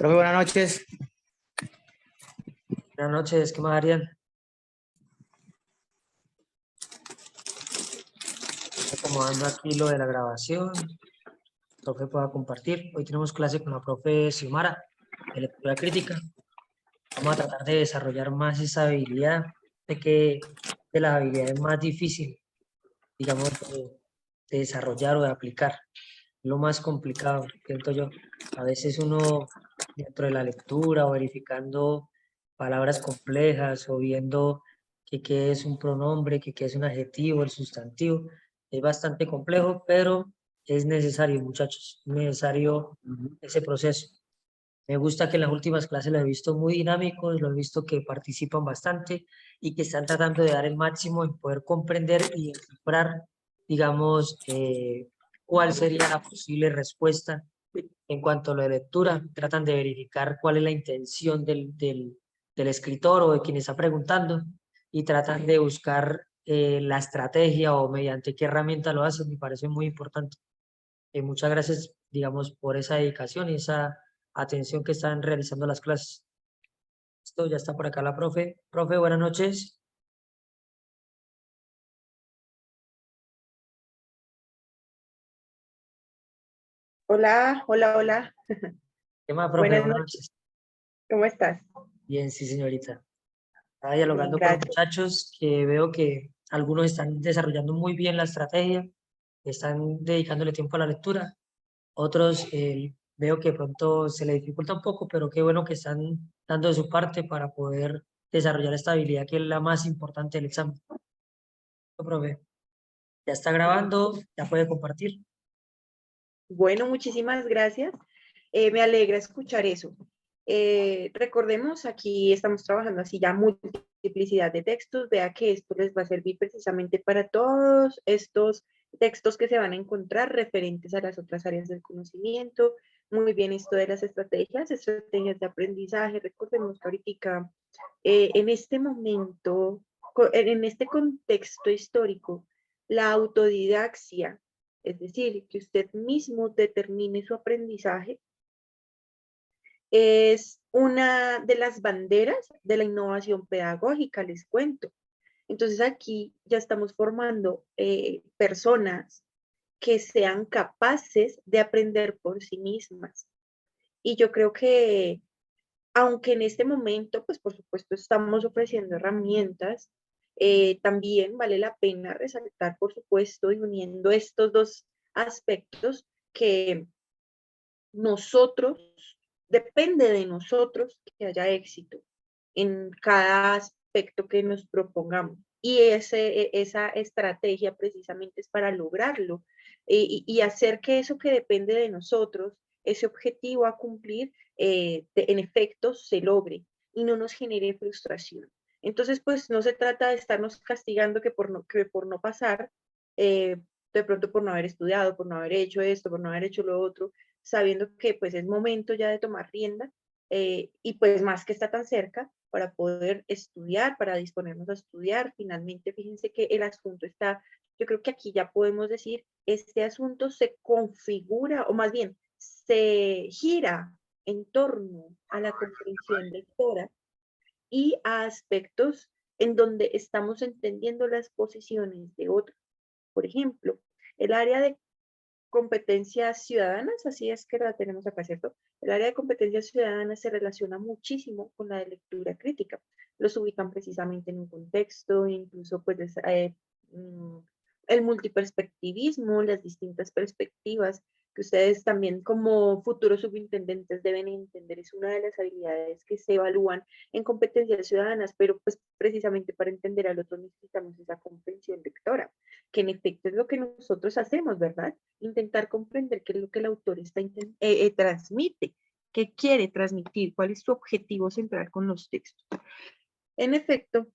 Profe, buenas noches. Buenas noches, ¿qué más, Ariel? Acomodando aquí lo de la grabación. El profe pueda compartir. Hoy tenemos clase con la profe Xiomara de lectura crítica. Vamos a tratar de desarrollar más esa habilidad, de las habilidades más difíciles, digamos, de desarrollar o de aplicar. Lo más complicado, siento yo. A veces uno, dentro de la lectura o verificando palabras complejas o viendo que qué es un pronombre, que qué es un adjetivo, el sustantivo, es bastante complejo, pero es necesario, muchachos, es necesario ese proceso. Me gusta que en las últimas clases lo he visto muy dinámicos, lo he visto que participan bastante y que están tratando de dar el máximo en poder comprender y descifrar, digamos, cuál sería la posible respuesta en cuanto a la lectura. Tratan de verificar cuál es la intención del escritor o de quien está preguntando y tratan de buscar la estrategia o mediante qué herramienta lo hacen. Me parece muy importante. Muchas gracias, digamos, por esa dedicación y esa atención que están realizando las clases. Esto ya está por acá la profe. Profe, buenas noches. Hola, hola, hola. ¿Qué más, profe? Buenas Buenas noches. noches. ¿Cómo estás? Bien, sí, señorita. Estaba Bien, dialogando con los gracias. muchachos que veo que algunos están desarrollando muy bien la estrategia, están dedicándole tiempo a la lectura. Otros veo que de pronto se le dificulta un poco, pero qué bueno que están dando de su parte para poder desarrollar esta habilidad que es la más importante del examen. Profe, ya está grabando, ya puede compartir. Bueno, muchísimas gracias. Me alegra escuchar eso. Recordemos, aquí estamos trabajando así ya multiplicidad de textos. Vea que esto les va a servir precisamente para todos estos textos que se van a encontrar referentes a las otras áreas del conocimiento. Muy bien esto de las estrategias de aprendizaje. Recordemos que ahorita, en este momento, en este contexto histórico, la autodidaxia, es decir, que usted mismo determine su aprendizaje, es una de las banderas de la innovación pedagógica, les cuento. Entonces aquí ya estamos formando personas que sean capaces de aprender por sí mismas. Y yo creo que, aunque en este momento, pues por supuesto estamos ofreciendo herramientas, también vale la pena resaltar, por supuesto, y uniendo estos dos aspectos, que nosotros, depende de nosotros que haya éxito en cada aspecto que nos propongamos. Y esa estrategia precisamente es para lograrlo, y hacer que eso que depende de nosotros, ese objetivo a cumplir, en efecto se logre y no nos genere frustración. Entonces, pues no se trata de estarnos castigando que por no pasar, de pronto por no haber estudiado, por no haber hecho esto, por no haber hecho lo otro, sabiendo que pues es momento ya de tomar rienda, y pues más que está tan cerca para poder estudiar, para disponernos a estudiar. Finalmente, fíjense que el asunto está, yo creo que aquí ya podemos decir, este asunto se configura, o más bien, se gira en torno a la comprensión lectora y a aspectos en donde estamos entendiendo las posiciones de otros. Por ejemplo, el área de competencias ciudadanas, así es que la tenemos acá, ¿cierto? El área de competencias ciudadanas se relaciona muchísimo con la de lectura crítica. Los ubican precisamente en un contexto, incluso pues el multiperspectivismo, las distintas perspectivas que ustedes también como futuros subintendentes deben entender, es una de las habilidades que se evalúan en competencias ciudadanas, pero pues precisamente para entender al otro necesitamos esa comprensión lectora, que en efecto es lo que nosotros hacemos, ¿verdad? Intentar comprender qué es lo que el autor transmite, qué quiere transmitir, cuál es su objetivo central con los textos. En efecto,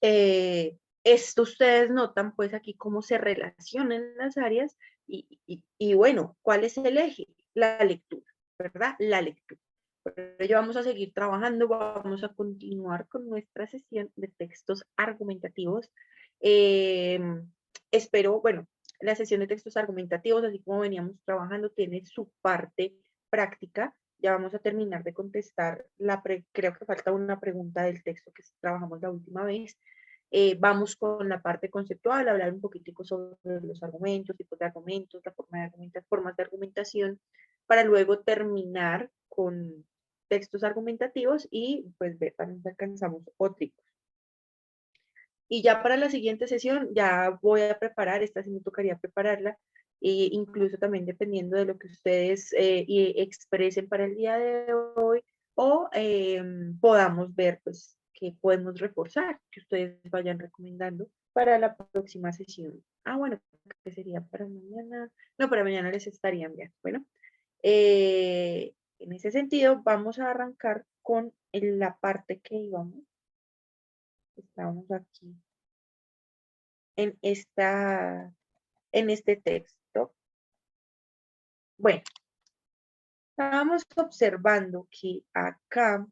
esto ustedes notan pues aquí cómo se relacionan las áreas y bueno, ¿cuál es el eje? La lectura, ¿verdad? La lectura. Por ello vamos a seguir trabajando, vamos a continuar con nuestra sesión de textos argumentativos. Espero, bueno, la sesión de textos argumentativos, así como veníamos trabajando, tiene su parte práctica, ya vamos a terminar de contestar creo que falta una pregunta del texto que trabajamos la última vez. Vamos con la parte conceptual, hablar un poquitico sobre los argumentos, tipos de argumentos, la forma de argumentar, formas de argumentación, para luego terminar con textos argumentativos y pues ver para si alcanzamos otros. Y ya para la siguiente sesión ya voy a preparar, esta sí me tocaría prepararla, e incluso también dependiendo de lo que ustedes expresen para el día de hoy, o podamos ver pues qué podemos reforzar, que ustedes vayan recomendando para la próxima sesión. Ah, bueno, ¿qué sería para mañana? No, para mañana les estarían bien. Bueno, en ese sentido vamos a arrancar con la parte que íbamos. Estamos aquí en este texto. Bueno, estábamos observando que acá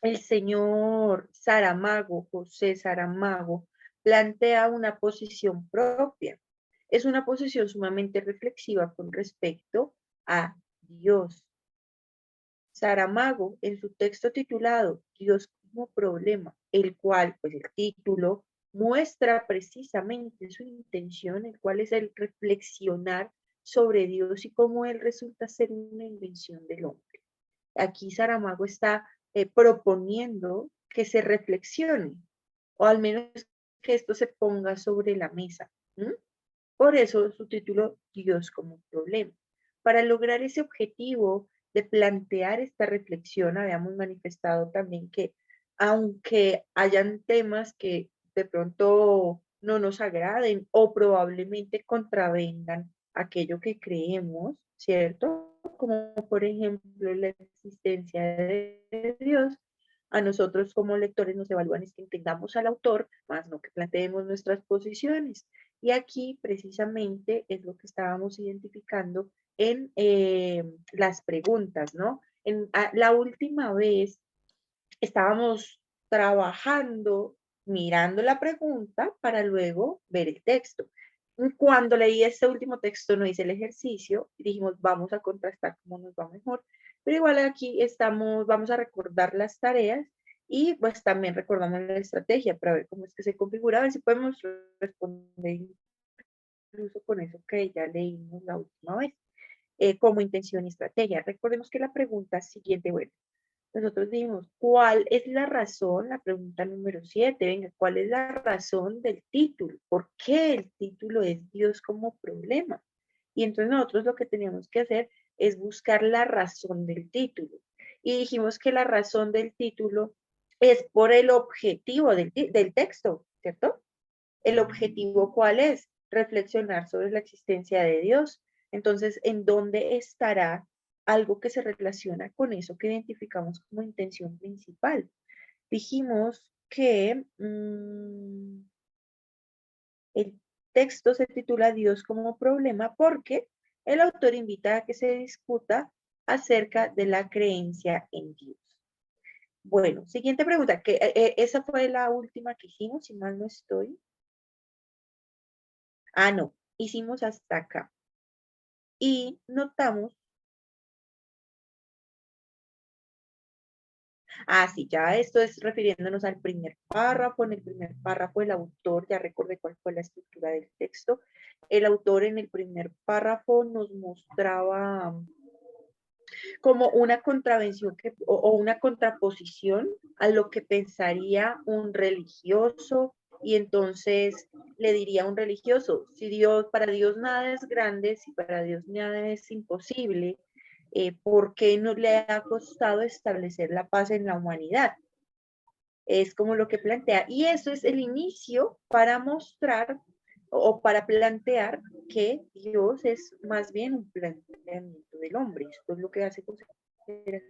el señor Saramago, José Saramago, plantea una posición propia. Es una posición sumamente reflexiva con respecto a Dios. Saramago, en su texto titulado Dios como problema, el cual, pues el título, muestra precisamente su intención, el cual es el reflexionar sobre Dios y cómo él resulta ser una invención del hombre. Aquí Saramago está proponiendo que se reflexione, o al menos que esto se ponga sobre la mesa. Por eso su título, Dios como problema. Para lograr ese objetivo de plantear esta reflexión, habíamos manifestado también que aunque hayan temas que de pronto no nos agraden o probablemente contravengan aquello que creemos, ¿cierto? Como por ejemplo la existencia de Dios, a nosotros como lectores nos evalúan es que entendamos al autor, más no que planteemos nuestras posiciones. Y aquí precisamente es lo que estábamos identificando en las preguntas, ¿no? La última vez estábamos trabajando, mirando la pregunta para luego ver el texto. Cuando leí este último texto, no hice el ejercicio y dijimos, vamos a contrastar cómo nos va mejor. Pero igual aquí vamos a recordar las tareas y pues también recordamos la estrategia para ver cómo es que se configura, a ver si podemos responder incluso con eso que ya leímos la última vez, como intención y estrategia. Recordemos que la pregunta siguiente, bueno, nosotros dijimos, ¿cuál es la razón? La pregunta número 7, venga, ¿cuál es la razón del título? ¿Por qué el título es Dios como problema? Y entonces nosotros lo que teníamos que hacer es buscar la razón del título. Y dijimos que la razón del título es por el objetivo del texto, ¿cierto? ¿El objetivo cuál es? Reflexionar sobre la existencia de Dios. Entonces, ¿en dónde estará algo que se relaciona con eso que identificamos como intención principal? Dijimos que el texto se titula Dios como problema porque el autor invita a que se discuta acerca de la creencia en Dios. Bueno, siguiente pregunta, que esa fue la última que hicimos, si mal no estoy. Ah, no, hicimos hasta acá. Y notamos, sí, ya esto es refiriéndonos al primer párrafo. En el primer párrafo el autor, ya recordé cuál fue la estructura del texto, el autor en el primer párrafo nos mostraba como una contravención o una contraposición a lo que pensaría un religioso, y entonces le diría a un religioso, si Dios, para Dios nada es grande, si para Dios nada es imposible, ¿por qué no le ha costado establecer la paz en la humanidad? Es como lo que plantea, y eso es el inicio para mostrar o para plantear que Dios es más bien un planteamiento del hombre. Esto es lo que hace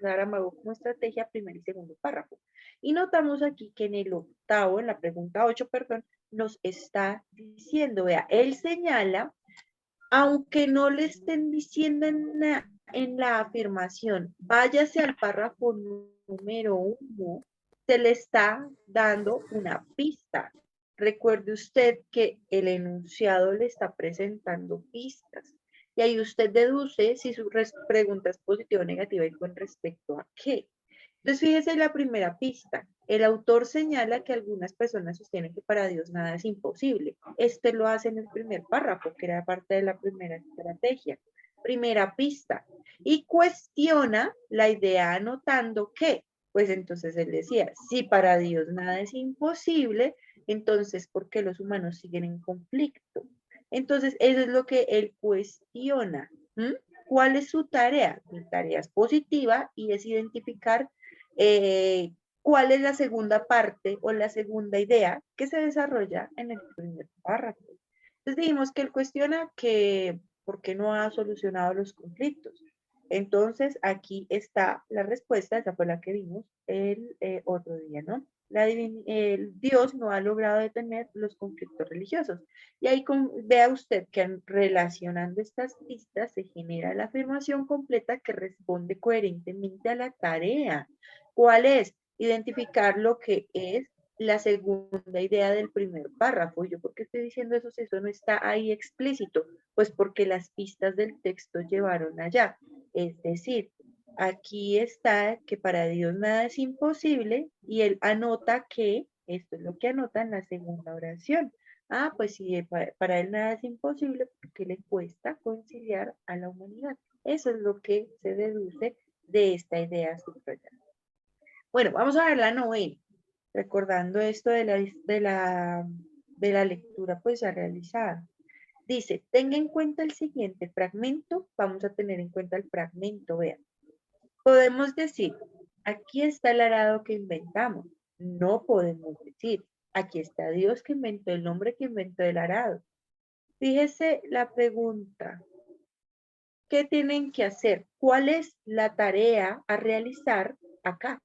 Saramago como estrategia, primer y segundo párrafo. Y notamos aquí que en el octavo, en la pregunta 8, perdón, nos está diciendo, vea, él señala, aunque no le estén diciendo en la afirmación, váyase al párrafo número 1, se le está dando una pista. Recuerde usted que el enunciado le está presentando pistas. Y ahí usted deduce si su pregunta es positiva o negativa y con respecto a qué. Entonces, fíjese la primera pista. El autor señala que algunas personas sostienen que para Dios nada es imposible. Este lo hace en el primer párrafo, que era parte de la primera estrategia. Primera pista. Y cuestiona la idea anotando que, pues entonces él decía, si para Dios nada es imposible, entonces, ¿por qué los humanos siguen en conflicto? Entonces, eso es lo que él cuestiona. ¿Cuál es su tarea? Mi tarea es positiva y es identificar cuál es la segunda parte o la segunda idea que se desarrolla en el primer párrafo. Entonces dijimos que él cuestiona que por qué no ha solucionado los conflictos. Entonces aquí está la respuesta, esa fue la que vimos el otro día, ¿no? El Dios no ha logrado detener los conflictos religiosos. Y ahí vea usted que relacionando estas pistas se genera la afirmación completa que responde coherentemente a la tarea. ¿Cuál es? Identificar lo que es la segunda idea del primer párrafo. ¿Yo por qué estoy diciendo eso si eso no está ahí explícito? Pues porque las pistas del texto llevaron allá. Es decir, aquí está que para Dios nada es imposible y él anota que, esto es lo que anota en la segunda oración. Ah, pues si para él nada es imposible, porque le cuesta conciliar a la humanidad. Eso es lo que se deduce de esta idea subrayada. Bueno, vamos a ver la novena, recordando esto de la lectura pues ya realizada. Dice, tenga en cuenta el siguiente fragmento, vamos a tener en cuenta el fragmento, vean. Podemos decir, aquí está el arado que inventamos. No podemos decir, aquí está Dios que inventó el hombre que inventó el arado. Fíjese la pregunta. ¿Qué tienen que hacer? ¿Cuál es la tarea a realizar acá?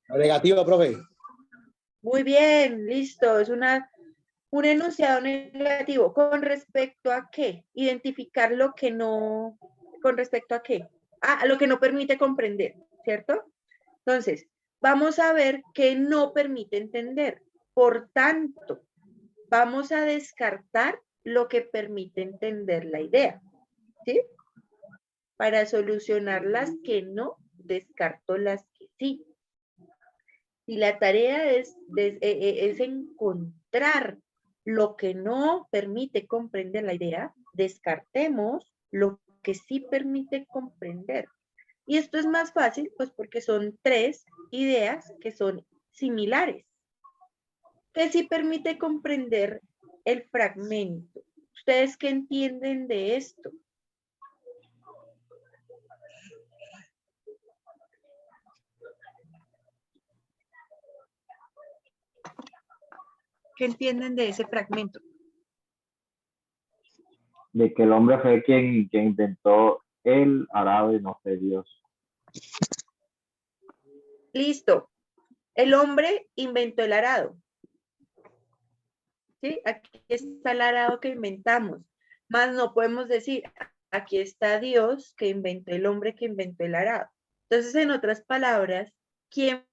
Negativo, profe. Muy bien, listo. Es un enunciado negativo. ¿Con respecto a qué? Identificar lo que no, ¿con respecto a qué? A lo que no permite comprender, ¿cierto? Entonces, vamos a ver qué no permite entender. Por tanto, vamos a descartar lo que permite entender la idea, ¿sí? Para solucionar las que no, descarto las que sí. Si la tarea es encontrar lo que no permite comprender la idea, descartemos lo que sí permite comprender. Y esto es más fácil, pues porque son tres ideas que son similares, que sí permite comprender el fragmento. ¿Ustedes qué entienden de esto? ¿Qué entienden de ese fragmento? De que el hombre fue quien inventó el arado y no fue Dios. Listo. El hombre inventó el arado. ¿Sí? Aquí está el arado que inventamos. Más no podemos decir, aquí está Dios que inventó el hombre que inventó el arado. Entonces, en otras palabras, ¿quién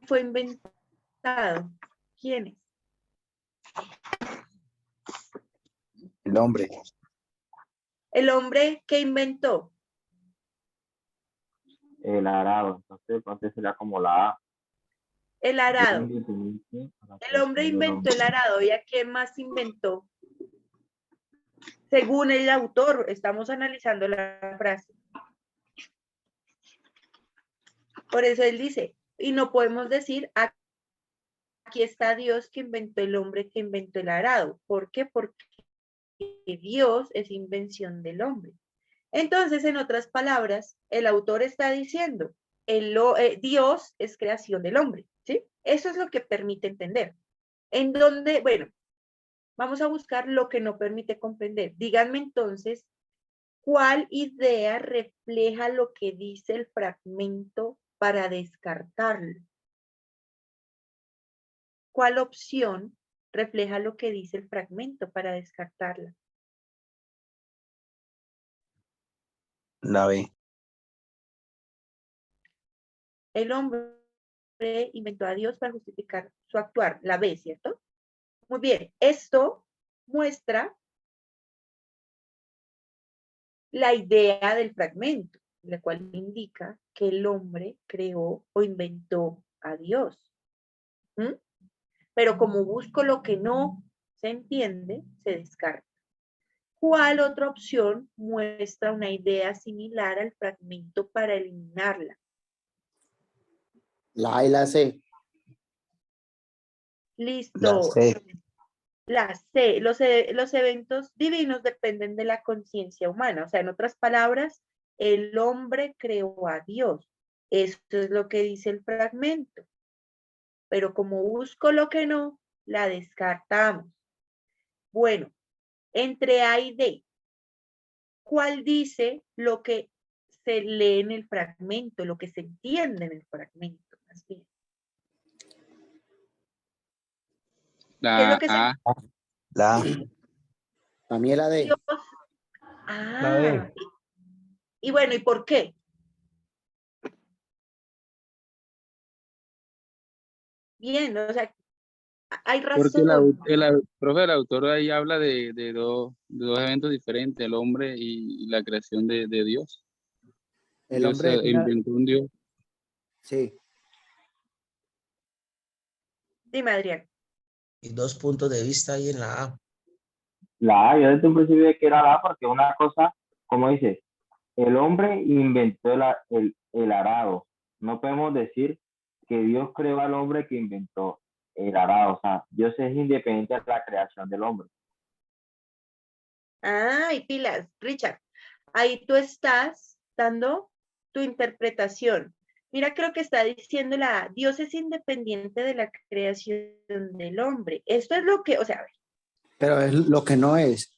fue inventado? ¿Quiénes? El hombre. El hombre que inventó. El arado, entonces sería como la A. El arado. El hombre inventó el arado. ¿Y a quién más inventó? Según el autor, estamos analizando la frase. Por eso él dice, y no podemos decir, aquí está Dios que inventó el hombre que inventó el arado. ¿Por qué? Porque Dios es invención del hombre. Entonces, en otras palabras, el autor está diciendo, Dios es creación del hombre, ¿sí? Eso es lo que permite entender. En donde, bueno, vamos a buscar lo que no permite comprender. Díganme entonces, ¿cuál idea refleja lo que dice el fragmento para descartarlo? ¿Cuál opción refleja lo que dice el fragmento para descartarla? La B. El hombre inventó a Dios para justificar su actuar, la B, ¿cierto? Muy bien, esto muestra la idea del fragmento, la cual indica que el hombre creó o inventó a Dios. ¿Mm? Pero como busco lo que no se entiende, se descarta. ¿Cuál otra opción muestra una idea similar al fragmento para eliminarla? La A y la C. Listo. La C. La C. Los eventos divinos dependen de la conciencia humana. O sea, en otras palabras, el hombre creó a Dios. Esto es lo que dice el fragmento. Pero como busco lo que no, la descartamos. Bueno, entre A y D, ¿cuál dice lo que se lee en el fragmento, lo que se entiende en el fragmento? Más bien. ¿Qué es lo La que se A, La A. Para mí es la D. Dios? Ah, y bueno, ¿y por qué? Bien, o sea, hay porque razón. profe, el autor ahí habla de dos eventos diferentes, el hombre y la creación de Dios. El Dios hombre. inventó un Dios. Sí. Dime, Adrián. Y dos puntos de vista ahí en la A. La A, yo desde un principio de que era la A porque una cosa, como dice, el hombre inventó el arado. No podemos decir que Dios creó al hombre que inventó el arado. O sea, Dios es independiente de la creación del hombre. Ah, y pilas, Richard. Ahí tú estás dando tu interpretación. Mira, creo que está diciendo la Dios es independiente de la creación del hombre. Esto es lo que, o sea, a ver, Pero es lo que no es.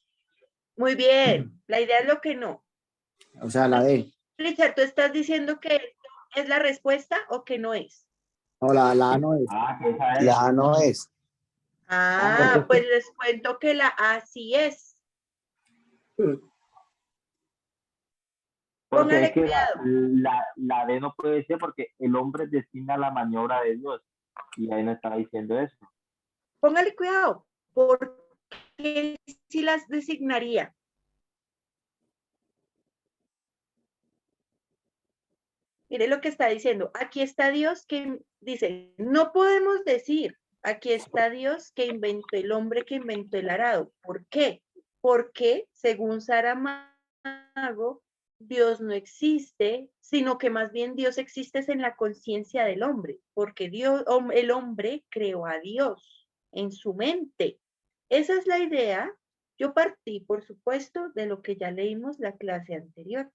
muy bien, la idea es lo que no. O sea, la D. Richard, ¿tú estás diciendo que esto es la respuesta o que no es? No, la A no es. Ah, que esa es. La A no es. Ah, pues les cuento que la A sí es. Porque Póngale es que cuidado. la D no puede ser porque el hombre destina la maniobra de Dios. Y ahí no está diciendo eso. Póngale cuidado. Porque si las designaría. Mire lo que está diciendo. Aquí está Dios que dice, no podemos decir, aquí está Dios que inventó el hombre que inventó el arado. ¿Por qué? Porque, según Saramago, Dios no existe, sino que más bien Dios existe en la conciencia del hombre, porque Dios, el hombre creó a Dios en su mente. Esa es la idea. Yo partí, por supuesto, de lo que ya leímos la clase anterior.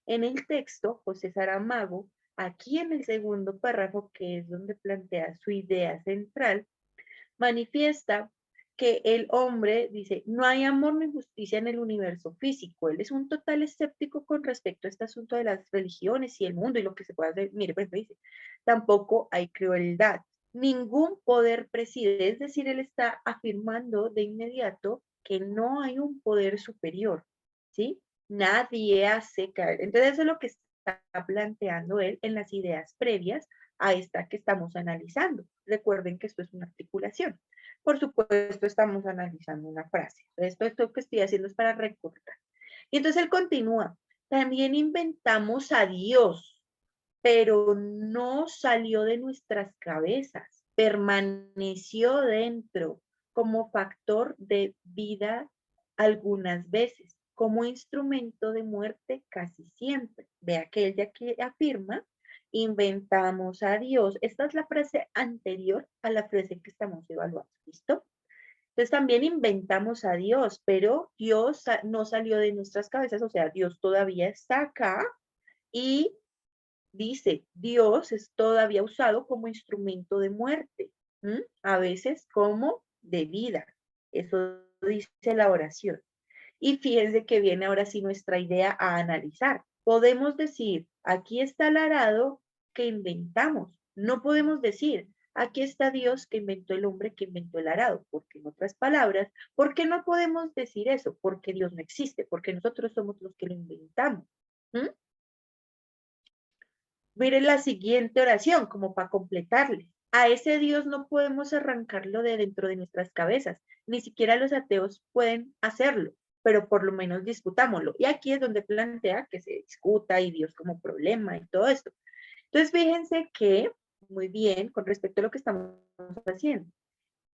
En el texto, José Saramago, aquí en el segundo párrafo, que es donde plantea su idea central, manifiesta que el hombre dice, no hay amor ni justicia en el universo físico. Él es un total escéptico con respecto a este asunto de las religiones y el mundo y lo que se puede hacer. Mire, pues dice, tampoco hay crueldad. Ningún poder preside, es decir, él está afirmando de inmediato que no hay un poder superior, ¿sí? Nadie hace caer. Entonces eso es lo que está planteando él en las ideas previas a esta que estamos analizando. Recuerden que esto es una articulación. Por supuesto, estamos analizando una frase. Esto que estoy haciendo es para recordar. Y entonces él continúa. También inventamos a Dios, pero no salió de nuestras cabezas. Permaneció dentro como factor de vida algunas veces, como instrumento de muerte casi siempre. Vea que ella que afirma inventamos a Dios. Esta es la frase anterior a la frase que estamos evaluando, ¿listo? Entonces también inventamos a Dios, pero Dios no salió de nuestras cabezas, o sea, Dios todavía está acá y dice, Dios es todavía usado como instrumento de muerte, a veces como de vida. Eso dice la oración. Y fíjense que viene ahora sí nuestra idea a analizar. Podemos decir, aquí está el arado que inventamos. No podemos decir, aquí está Dios que inventó el hombre que inventó el arado. Porque en otras palabras, ¿por qué no podemos decir eso? Porque Dios no existe, porque nosotros somos los que lo inventamos. miren la siguiente oración, como para completarle. A ese Dios no podemos arrancarlo de dentro de nuestras cabezas. Ni siquiera los ateos pueden hacerlo, pero por lo menos discutámoslo. Y aquí es donde plantea que se discuta y Dios como problema y todo esto. Entonces, fíjense que, muy bien, con respecto a lo que estamos haciendo,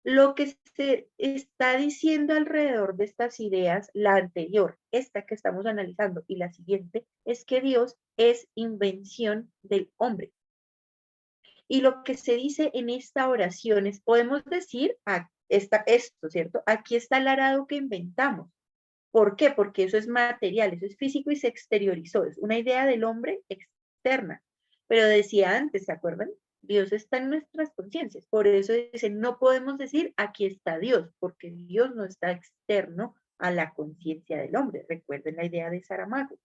lo que se está diciendo alrededor de estas ideas, la anterior, esta que estamos analizando, y la siguiente, es que Dios es invención del hombre. Y lo que se dice en esta oración es, podemos decir, esto, ¿cierto? Aquí está el arado que inventamos. ¿Por qué? Porque eso es material, eso es físico y se exteriorizó. Es una idea del hombre externa. Pero decía antes, ¿se acuerdan? Dios está en nuestras conciencias. Por eso dice, no podemos decir, aquí está Dios, porque Dios no está externo a la conciencia del hombre. Recuerden la idea de Saramago.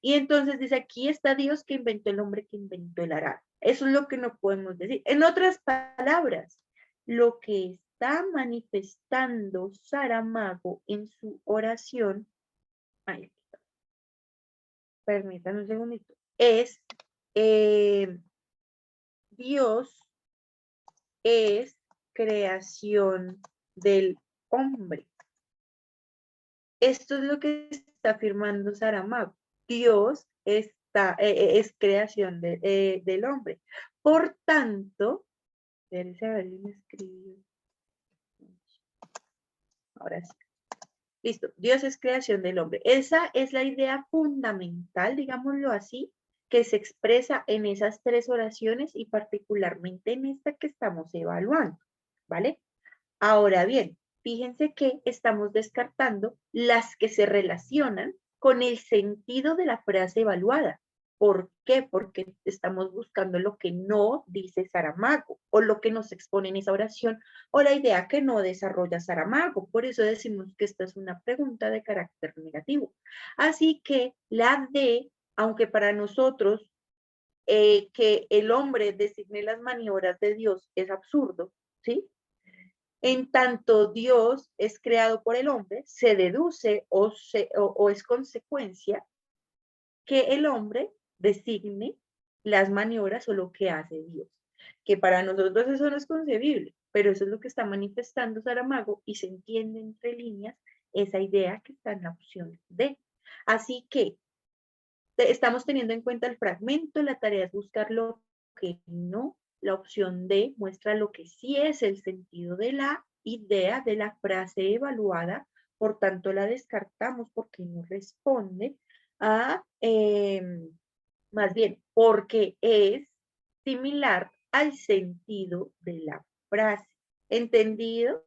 Y entonces dice, aquí está Dios que inventó el hombre, que inventó el arado. Eso es lo que no podemos decir. En otras palabras, lo que está manifestando Saramago en su oración, ay, permítanme un segundito, es Dios es creación del hombre. Esto es lo que está afirmando Saramago. Dios es creación del hombre. Por tanto, a ver si me escribió. Ahora sí. Listo. Dios es creación del hombre. Esa es la idea fundamental, digámoslo así, que se expresa en esas tres oraciones y particularmente en esta que estamos evaluando, ¿vale? Ahora bien, fíjense que estamos descartando las que se relacionan con el sentido de la frase evaluada. ¿Por qué? Porque estamos buscando lo que no dice Saramago o lo que nos expone en esa oración o la idea que no desarrolla Saramago. Por eso decimos que esta es una pregunta de carácter negativo. Así que la D, aunque para nosotros que el hombre designe las maniobras de Dios es absurdo, ¿sí? En tanto Dios es creado por el hombre, se deduce o es consecuencia que el hombre designe las maniobras o lo que hace Dios. Que para nosotros eso no es concebible, pero eso es lo que está manifestando Saramago y se entiende entre líneas esa idea que está en la opción D. Así que estamos teniendo en cuenta el fragmento, la tarea es buscar lo que no, la opción D muestra lo que sí es el sentido de la idea de la frase evaluada, por tanto la descartamos porque no responde a, más bien, porque es similar al sentido de la frase. ¿Entendido?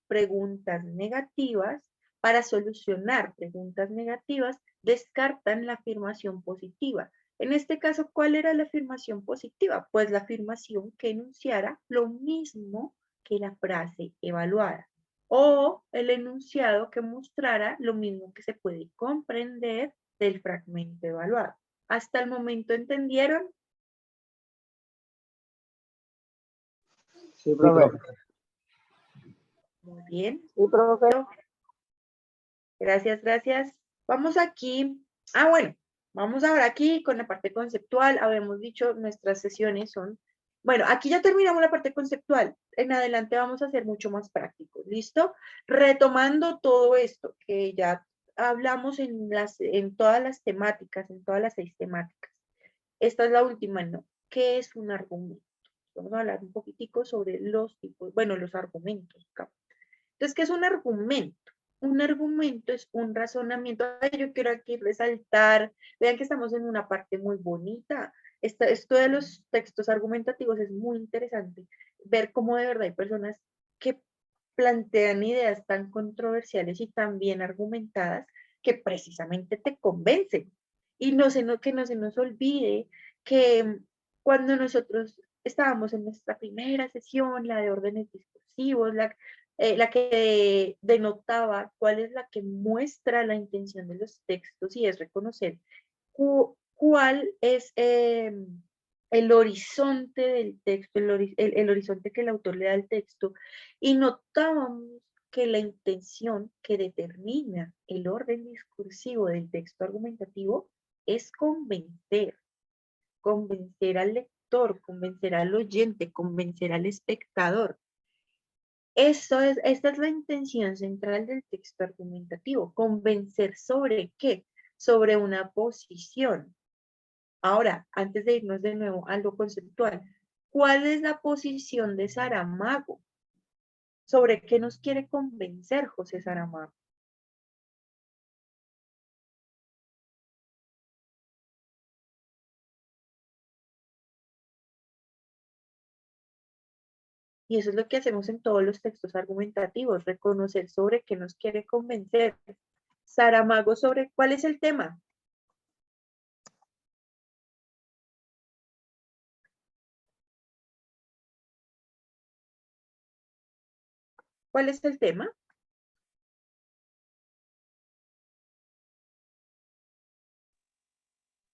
Preguntas negativas. Para solucionar preguntas negativas, descartan la afirmación positiva. En este caso, ¿cuál era la afirmación positiva? Pues la afirmación que enunciara lo mismo que la frase evaluada o el enunciado que mostrara lo mismo que se puede comprender del fragmento evaluado. ¿Hasta el momento entendieron? Sí, profe. Muy bien. Sí, profe. Gracias, gracias. Vamos aquí. Bueno, vamos ahora aquí con la parte conceptual. Habíamos dicho, nuestras sesiones son... Bueno, aquí ya terminamos la parte conceptual. En adelante vamos a ser mucho más prácticos. ¿Listo? Retomando todo esto que ya hablamos en todas las temáticas, en todas las 6 temáticas. Esta es la última, ¿no? ¿Qué es un argumento? Vamos a hablar un poquitico sobre los tipos, bueno, los argumentos. Entonces, ¿qué es un argumento? Un argumento es un razonamiento. Yo quiero aquí resaltar, vean que estamos en una parte muy bonita. Esto de los textos argumentativos es muy interesante. Ver cómo de verdad hay personas que plantean ideas tan controversiales y tan bien argumentadas que precisamente te convencen. Y que no se nos olvide que cuando nosotros estábamos en nuestra primera sesión, la de órdenes discursivos, la que denotaba cuál es la que muestra la intención de los textos y es reconocer cuál es el horizonte del texto, el horizonte que el autor le da al texto, y notábamos que la intención que determina el orden discursivo del texto argumentativo es convencer. convencer al lector, convencer al oyente, convencer al espectador. Esta es la intención central del texto argumentativo. ¿Convencer sobre qué? Sobre una posición. Ahora, antes de irnos de nuevo a lo conceptual, ¿cuál es la posición de Saramago? ¿Sobre qué nos quiere convencer José Saramago? Y eso es lo que hacemos en todos los textos argumentativos, reconocer sobre qué nos quiere convencer. Saramago, ¿sobre cuál es el tema? ¿Cuál es el tema?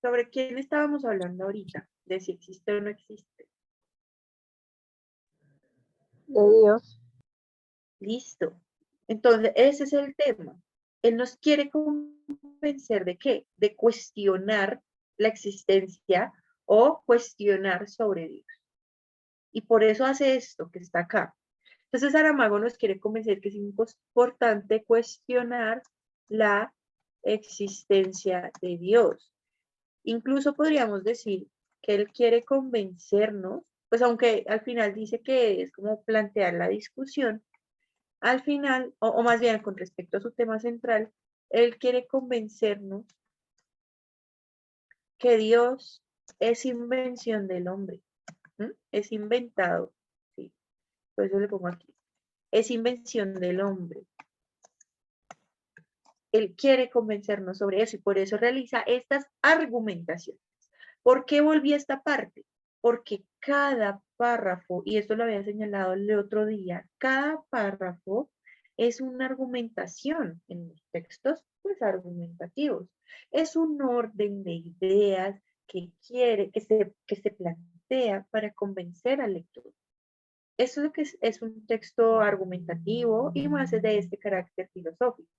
¿Sobre quién estábamos hablando ahorita? De si existe o no existe. De Dios. Listo. Entonces, ese es el tema. Él nos quiere convencer de qué? De cuestionar la existencia o cuestionar sobre Dios. Y por eso hace esto que está acá. Entonces, Saramago nos quiere convencer que es importante cuestionar la existencia de Dios. Incluso podríamos decir que él quiere convencernos, pues aunque al final dice que es como plantear la discusión, al final, o más bien con respecto a su tema central, él quiere convencernos que Dios es invención del hombre, ¿m? Es inventado, ¿sí? Por eso le pongo aquí, es invención del hombre. Él quiere convencernos sobre eso y por eso realiza estas argumentaciones. ¿Por qué volví a esta parte? Porque cada párrafo, y esto lo había señalado el otro día, cada párrafo es una argumentación en los textos pues, argumentativos. Es un orden de ideas que se plantea para convencer al lector. Eso es lo que es un texto argumentativo y más de este carácter filosófico.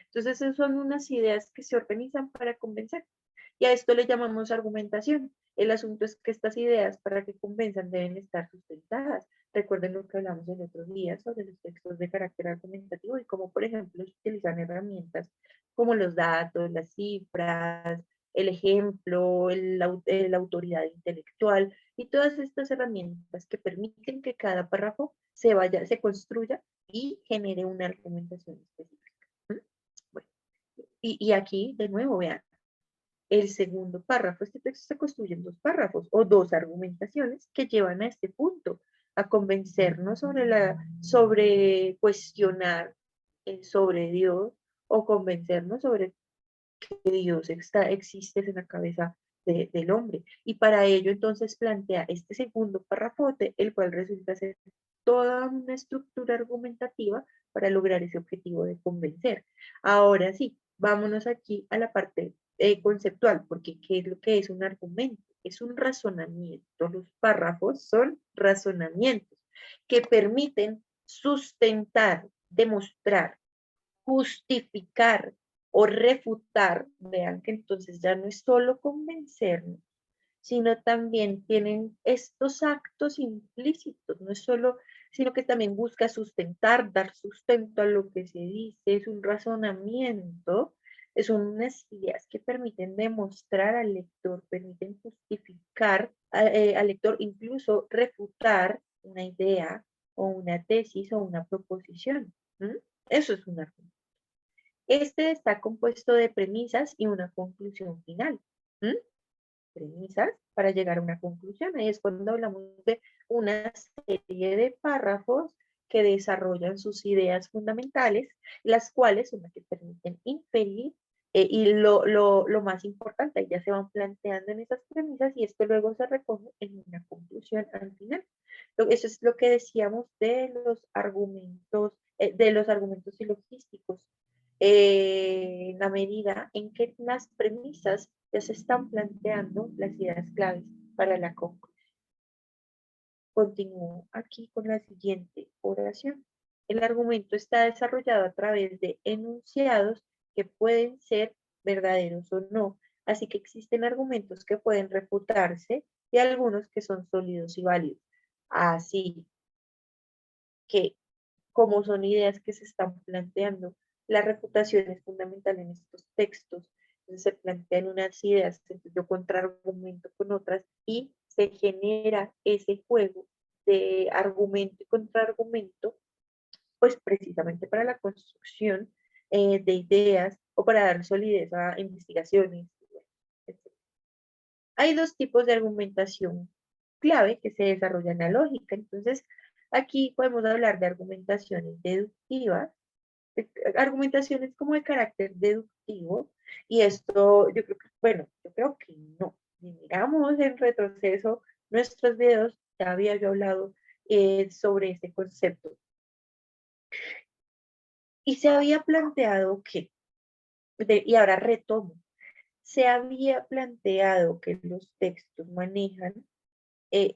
Entonces, esas son unas ideas que se organizan para convencer. Y a esto le llamamos argumentación. El asunto es que estas ideas, para que convenzan, deben estar sustentadas. Recuerden lo que hablamos el otro día sobre los textos de carácter argumentativo y cómo, por ejemplo, se utilizan herramientas como los datos, las cifras, el ejemplo, la autoridad intelectual y todas estas herramientas que permiten que cada párrafo se construya y genere una argumentación específica. Bueno, y aquí, de nuevo, vean, el segundo párrafo, este texto se construye en dos párrafos o dos argumentaciones que llevan a este punto, a convencernos sobre cuestionar sobre Dios o convencernos sobre que Dios existe en la cabeza del hombre. Y para ello entonces plantea este segundo párrafote, el cual resulta ser toda una estructura argumentativa para lograr ese objetivo de convencer. Ahora sí, vámonos aquí a la parte conceptual, porque ¿qué es lo que es un argumento? Es un razonamiento. Los párrafos son razonamientos que permiten sustentar, demostrar, justificar o refutar. Vean que entonces ya no es solo convencernos, sino también tienen estos actos implícitos, no es solo, sino que también busca sustentar, dar sustento a lo que se dice, es un razonamiento, son unas ideas que permiten demostrar al lector, permiten justificar al lector, incluso refutar una idea o una tesis o una proposición. ¿Mm? Eso es un argumento. Este está compuesto de premisas y una conclusión final. ¿Mm? Premisas para llegar a una conclusión. Ahí es cuando hablamos de una serie de párrafos que desarrollan sus ideas fundamentales, las cuales son las que permiten inferir y lo más importante, ya se van planteando en esas premisas y esto luego se recoge en una conclusión al final. Eso es lo que decíamos de los argumentos silogísticos. En la medida en que las premisas ya se están planteando las ideas claves para la conclusión. Continúo aquí con la siguiente oración. El argumento está desarrollado a través de enunciados que pueden ser verdaderos o no, Así que existen argumentos que pueden refutarse y algunos que son sólidos y válidos. Así que, como son ideas que se están planteando, la refutación es fundamental en estos textos. Entonces se plantean unas ideas, entonces yo contraargumento con otras y se genera ese juego de argumento y contraargumento, pues precisamente para la construcción de ideas o para dar solidez a investigaciones, etc. Hay dos tipos de argumentación clave que se desarrollan en la lógica. Entonces, aquí podemos hablar de argumentaciones deductivas, argumentaciones como de carácter deductivo, y esto yo creo que, bueno, yo creo que no. Si miramos en retroceso nuestros videos, ya había yo hablado sobre este concepto. Y se había planteado que, y ahora retomo, se había planteado que los textos manejan,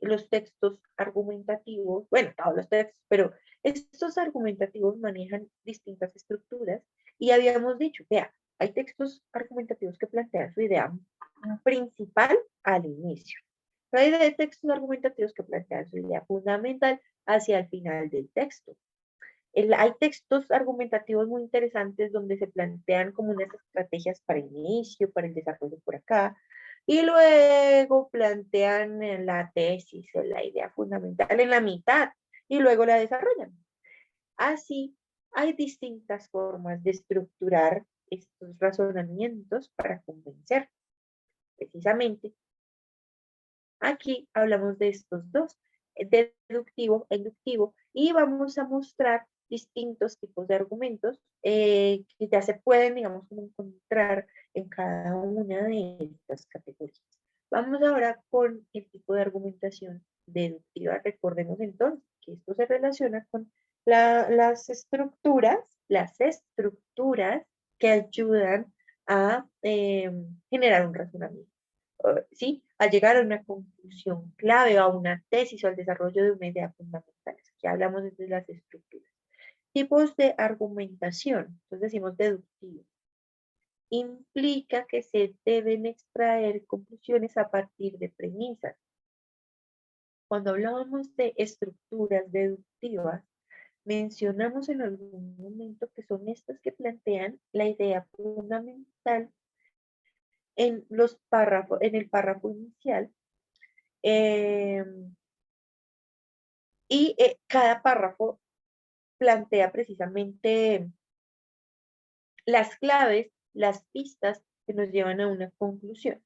los textos argumentativos, bueno, todos los textos, pero estos argumentativos manejan distintas estructuras y habíamos dicho, vea, hay textos argumentativos que plantean su idea principal al inicio. Pero hay textos argumentativos que plantean su idea fundamental hacia el final del texto. Hay textos argumentativos muy interesantes donde se plantean como unas estrategias para el inicio, para el desarrollo por acá, y luego plantean la tesis o la idea fundamental en la mitad, y luego la desarrollan. Así, hay distintas formas de estructurar estos razonamientos para convencer. Precisamente, aquí hablamos de estos dos, deductivo e inductivo, y vamos a mostrar distintos tipos de argumentos que ya se pueden, digamos, encontrar en cada una de estas categorías. Vamos ahora con el tipo de argumentación deductiva. Recordemos entonces que esto se relaciona con las estructuras que ayudan a generar un razonamiento. ¿Sí? A llegar a una conclusión clave o a una tesis o al desarrollo de una idea fundamental. Aquí hablamos de las estructuras. Tipos de argumentación, entonces decimos deductivo. Implica que se deben extraer conclusiones a partir de premisas. Cuando hablábamos de estructuras deductivas, mencionamos en algún momento que son estas que plantean la idea fundamental en los párrafos, en el párrafo inicial, cada párrafo plantea precisamente las claves, las pistas que nos llevan a una conclusión.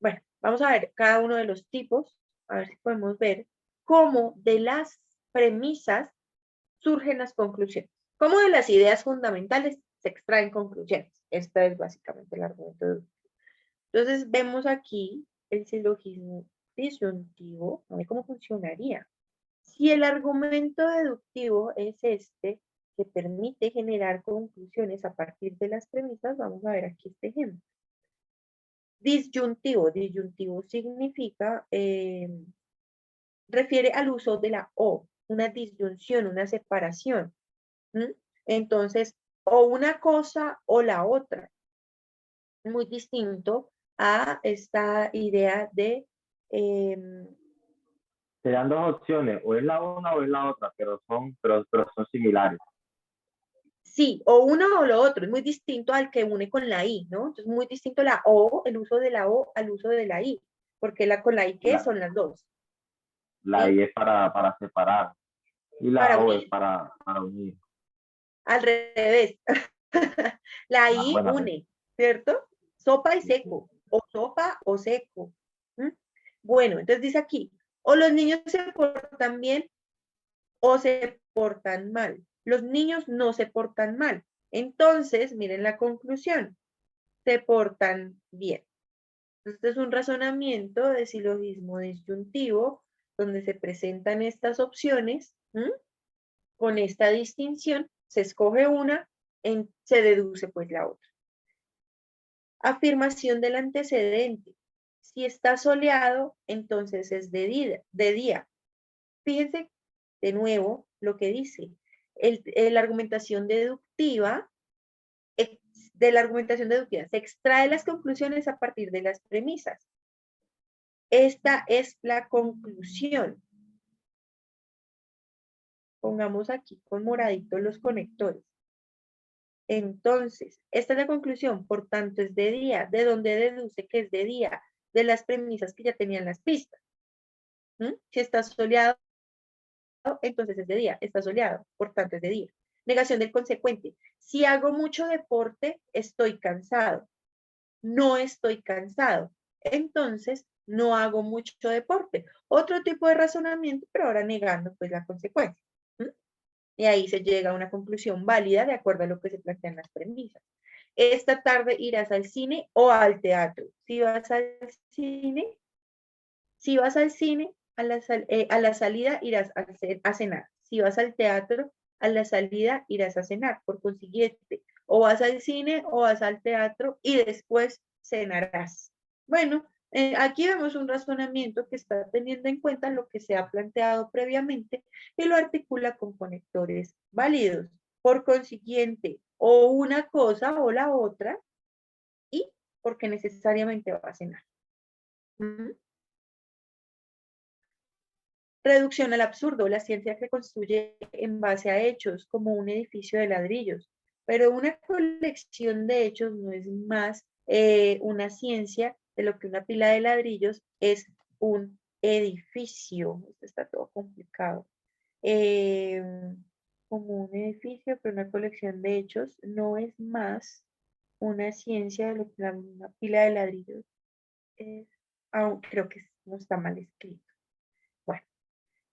Bueno, vamos a ver cada uno de los tipos, a ver si podemos ver cómo de las premisas surgen las conclusiones. Cómo de las ideas fundamentales se extraen conclusiones. Este es básicamente el argumento deductivo. Entonces vemos aquí el silogismo disyuntivo, a ver cómo funcionaría. Si el argumento deductivo es este, que permite generar conclusiones a partir de las premisas, vamos a ver aquí este ejemplo. Disyuntivo significa, refiere al uso de la O, una disyunción, una separación. Entonces, o una cosa o la otra. Muy distinto a esta idea de... Serían dos opciones, o es la una o es la otra, pero son similares. Sí, o uno o lo otro, es muy distinto al que une con la I, ¿no? Entonces, muy distinto la O, el uso de la O al uso de la I, porque con la I, ¿qué son las dos? La ¿sí? I es para separar, y la Para O unir. es para unir. Al revés. La I Bueno, une, ¿cierto? Sopa y seco, o sopa o seco. Bueno, entonces dice aquí, o los niños se portan bien o se portan mal. Los niños no se portan mal. Entonces, miren la conclusión. Se portan bien. Este es un razonamiento de silogismo disyuntivo donde se presentan estas opciones. Con esta distinción se escoge una, se deduce pues la otra. Afirmación del antecedente. Si está soleado, entonces es de día. Fíjense de nuevo lo que dice. La argumentación deductiva de la argumentación deductiva. Se extrae las conclusiones a partir de las premisas. Esta es la conclusión. Pongamos aquí con moradito los conectores. Entonces, esta es la conclusión, por tanto es de día. ¿De dónde deduce que es de día? De las premisas que ya tenían las pistas. Si está soleado, entonces es de día. Está soleado, por tanto es de día. Negación del consecuente. Si hago mucho deporte, estoy cansado. No estoy cansado. Entonces, no hago mucho deporte. Otro tipo de razonamiento, pero ahora negando pues la consecuencia. Y ahí se llega a una conclusión válida de acuerdo a lo que se plantean las premisas. Esta tarde irás al cine o al teatro. Si vas al cine, a la salida irás a cenar. Si vas al teatro, a la salida irás a cenar. Por consiguiente, o vas al cine o vas al teatro y después cenarás. Bueno, aquí vemos un razonamiento que está teniendo en cuenta lo que se ha planteado previamente y lo articula con conectores válidos. Por consiguiente, o una cosa o la otra, y porque necesariamente va a cenar. Reducción al absurdo, la ciencia que construye en base a hechos, como un edificio de ladrillos. Pero una colección de hechos no es más una ciencia de lo que una pila de ladrillos es un edificio. Esto está todo complicado. Como un edificio, pero una colección de hechos no es más una ciencia de lo que una pila de ladrillos es. Creo que no está mal escrito. Bueno,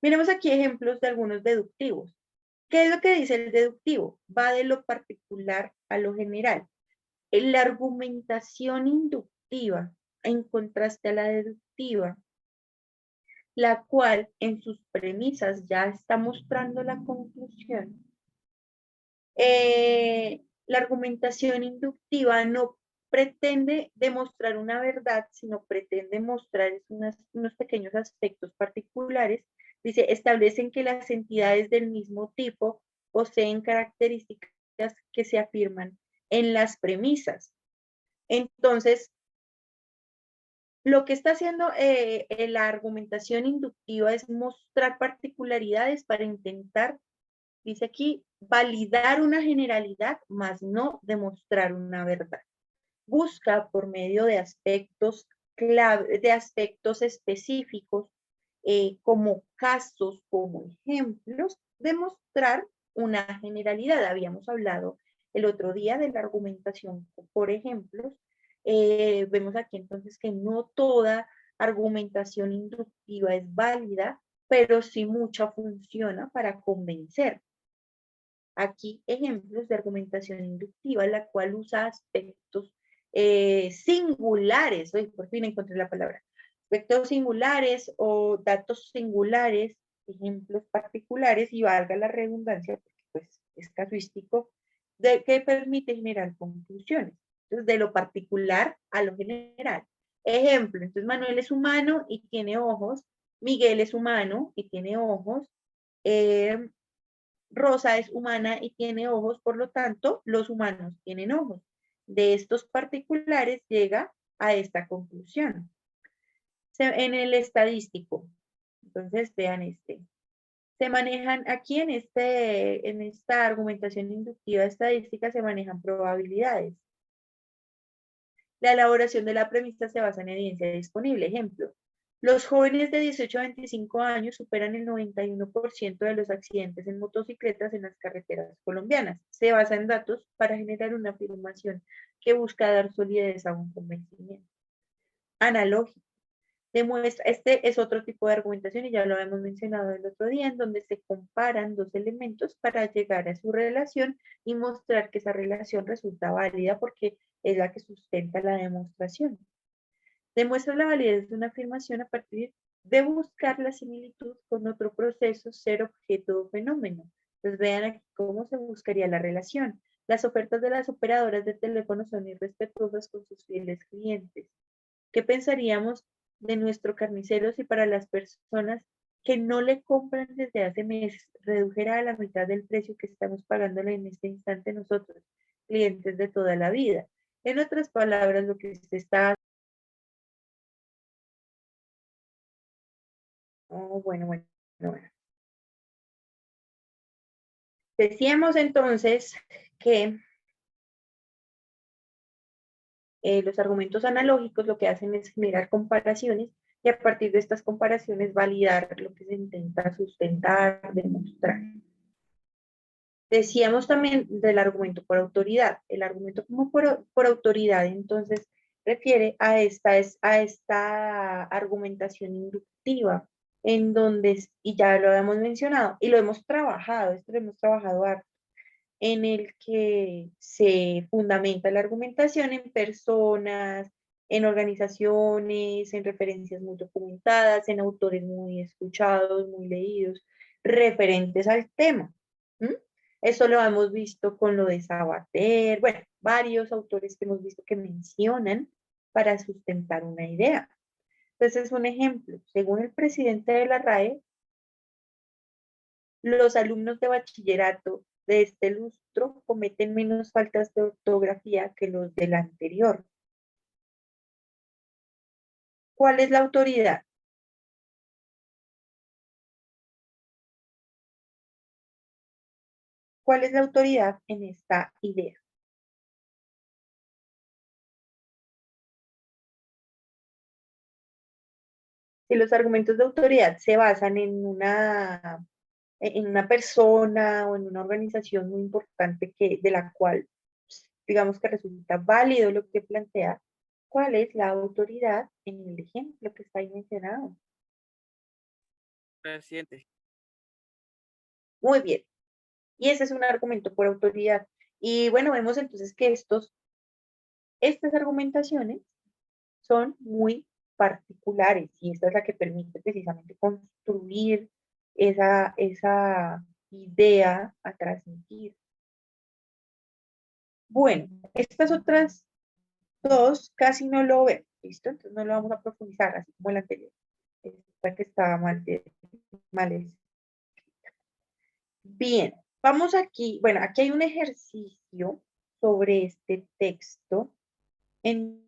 miremos aquí ejemplos de algunos deductivos. ¿Qué es lo que dice el deductivo? Va de lo particular a lo general. La argumentación inductiva, en contraste a la deductiva, la cual en sus premisas ya está mostrando la conclusión. La argumentación inductiva no pretende demostrar una verdad, sino pretende mostrar unos pequeños aspectos particulares. Dice, establecen que las entidades del mismo tipo poseen características que se afirman en las premisas. Entonces, lo que está haciendo la argumentación inductiva es mostrar particularidades para intentar, dice aquí, validar una generalidad, más no demostrar una verdad. Busca por medio de aspectos clave, de aspectos específicos, como casos, como ejemplos, demostrar una generalidad. Habíamos hablado el otro día de la argumentación por ejemplos. Vemos aquí entonces que no toda argumentación inductiva es válida, pero sí mucha funciona para convencer. Aquí ejemplos de argumentación inductiva, la cual usa aspectos singulares. Hoy por fin encontré la palabra. Aspectos singulares o datos singulares, ejemplos particulares, y valga la redundancia, porque pues es casuístico, de que permite generar conclusiones. Entonces, de lo particular a lo general. Ejemplo, entonces Manuel es humano y tiene ojos, Miguel es humano y tiene ojos, Rosa es humana y tiene ojos, por lo tanto, los humanos tienen ojos. De estos particulares llega a esta conclusión. En el estadístico, entonces vean se manejan aquí en esta argumentación inductiva estadística se manejan probabilidades. La elaboración de la premisa se basa en evidencia disponible. Ejemplo, los jóvenes de 18 a 25 años superan el 91% de los accidentes en motocicletas en las carreteras colombianas. Se basa en datos para generar una afirmación que busca dar solidez a un convencimiento. Analógico. Demuestra, este es otro tipo de argumentación y ya lo hemos mencionado el otro día, en donde se comparan dos elementos para llegar a su relación y mostrar que esa relación resulta válida porque es la que sustenta la demostración. Demuestra la validez de una afirmación a partir de buscar la similitud con otro proceso, ser objeto o fenómeno. Entonces vean aquí cómo se buscaría la relación. Las ofertas de las operadoras de teléfono son irrespetuosas con sus fieles clientes. ¿Qué pensaríamos de nuestro carnicero si para las personas que no le compran desde hace meses redujera a la mitad del precio que estamos pagándole en este instante nosotros? clientes de toda la vida. En otras palabras, lo que se está... Oh, bueno. Decíamos entonces que los argumentos analógicos lo que hacen es generar comparaciones y a partir de estas comparaciones validar lo que se intenta sustentar, demostrar. Decíamos también del argumento por autoridad. El argumento como por autoridad, entonces, refiere a esta argumentación inductiva, en donde, y ya lo habíamos mencionado, y lo hemos trabajado, esto lo hemos trabajado harto, en el que se fundamenta la argumentación en personas, en organizaciones, en referencias muy documentadas, en autores muy escuchados, muy leídos, referentes al tema. ¿Mm? Eso lo hemos visto con lo de Sabater, bueno, varios autores que hemos visto que mencionan para sustentar una idea. Entonces, un ejemplo, según el presidente de la RAE, los alumnos de bachillerato de este lustro cometen menos faltas de ortografía que los del anterior. ¿Cuál es la autoridad? ¿Cuál es la autoridad en esta idea? Si los argumentos de autoridad se basan en una persona o en una organización muy importante de la cual, digamos que resulta válido lo que plantea, ¿cuál es la autoridad en el ejemplo que está ahí mencionado? Presidente. Muy bien. Y ese es un argumento por autoridad. Y bueno, vemos entonces que estas argumentaciones son muy particulares y esta es la que permite precisamente construir esa idea a transmitir. Bueno, estas otras dos casi no lo ven, ¿listo? Entonces no lo vamos a profundizar, así como el anterior. Esta que estaba mal escrita. Bien, vamos aquí, bueno, aquí hay un ejercicio sobre este texto en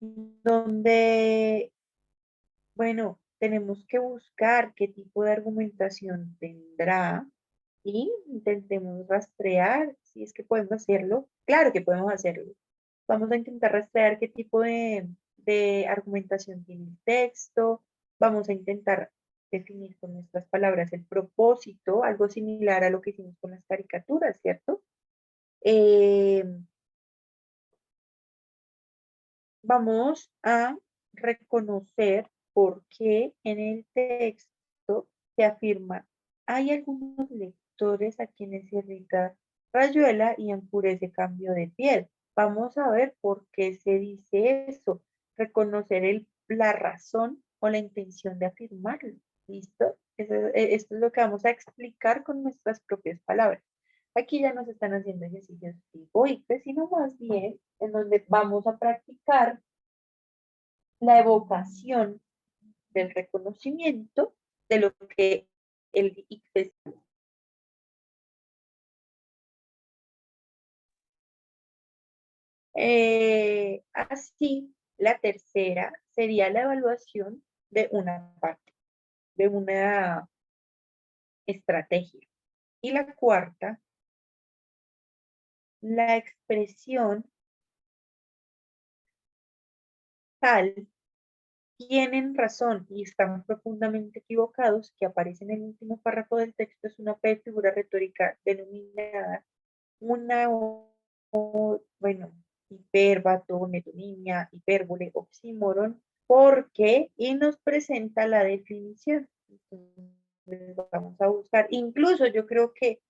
donde, bueno, tenemos que buscar qué tipo de argumentación tendrá y intentemos rastrear si es que podemos hacerlo. Claro que podemos hacerlo. Vamos a intentar rastrear qué tipo de argumentación tiene el texto. Vamos a intentar definir con nuestras palabras el propósito, algo similar a lo que hicimos con las caricaturas, ¿cierto? Vamos a reconocer por qué en el texto se afirma, hay algunos lectores a quienes se irrita rayuela y enfurece cambio de piel. Vamos a ver por qué se dice eso, reconocer la razón o la intención de afirmarlo. ¿Listo? Esto es lo que vamos a explicar con nuestras propias palabras. Aquí ya nos están haciendo ejercicios tipo ICFES, sino más bien en donde vamos a practicar la evocación del reconocimiento de lo que el ICFES. Así, la tercera sería la evaluación de una parte, de una estrategia. Y la cuarta, la expresión tal, tienen razón y están profundamente equivocados, que aparece en el último párrafo del texto, es una figura retórica denominada una, bueno, hiperbato, metonimia, hipérbole, oxímoron, porque, y nos presenta la definición. Entonces, vamos a buscar, incluso yo creo que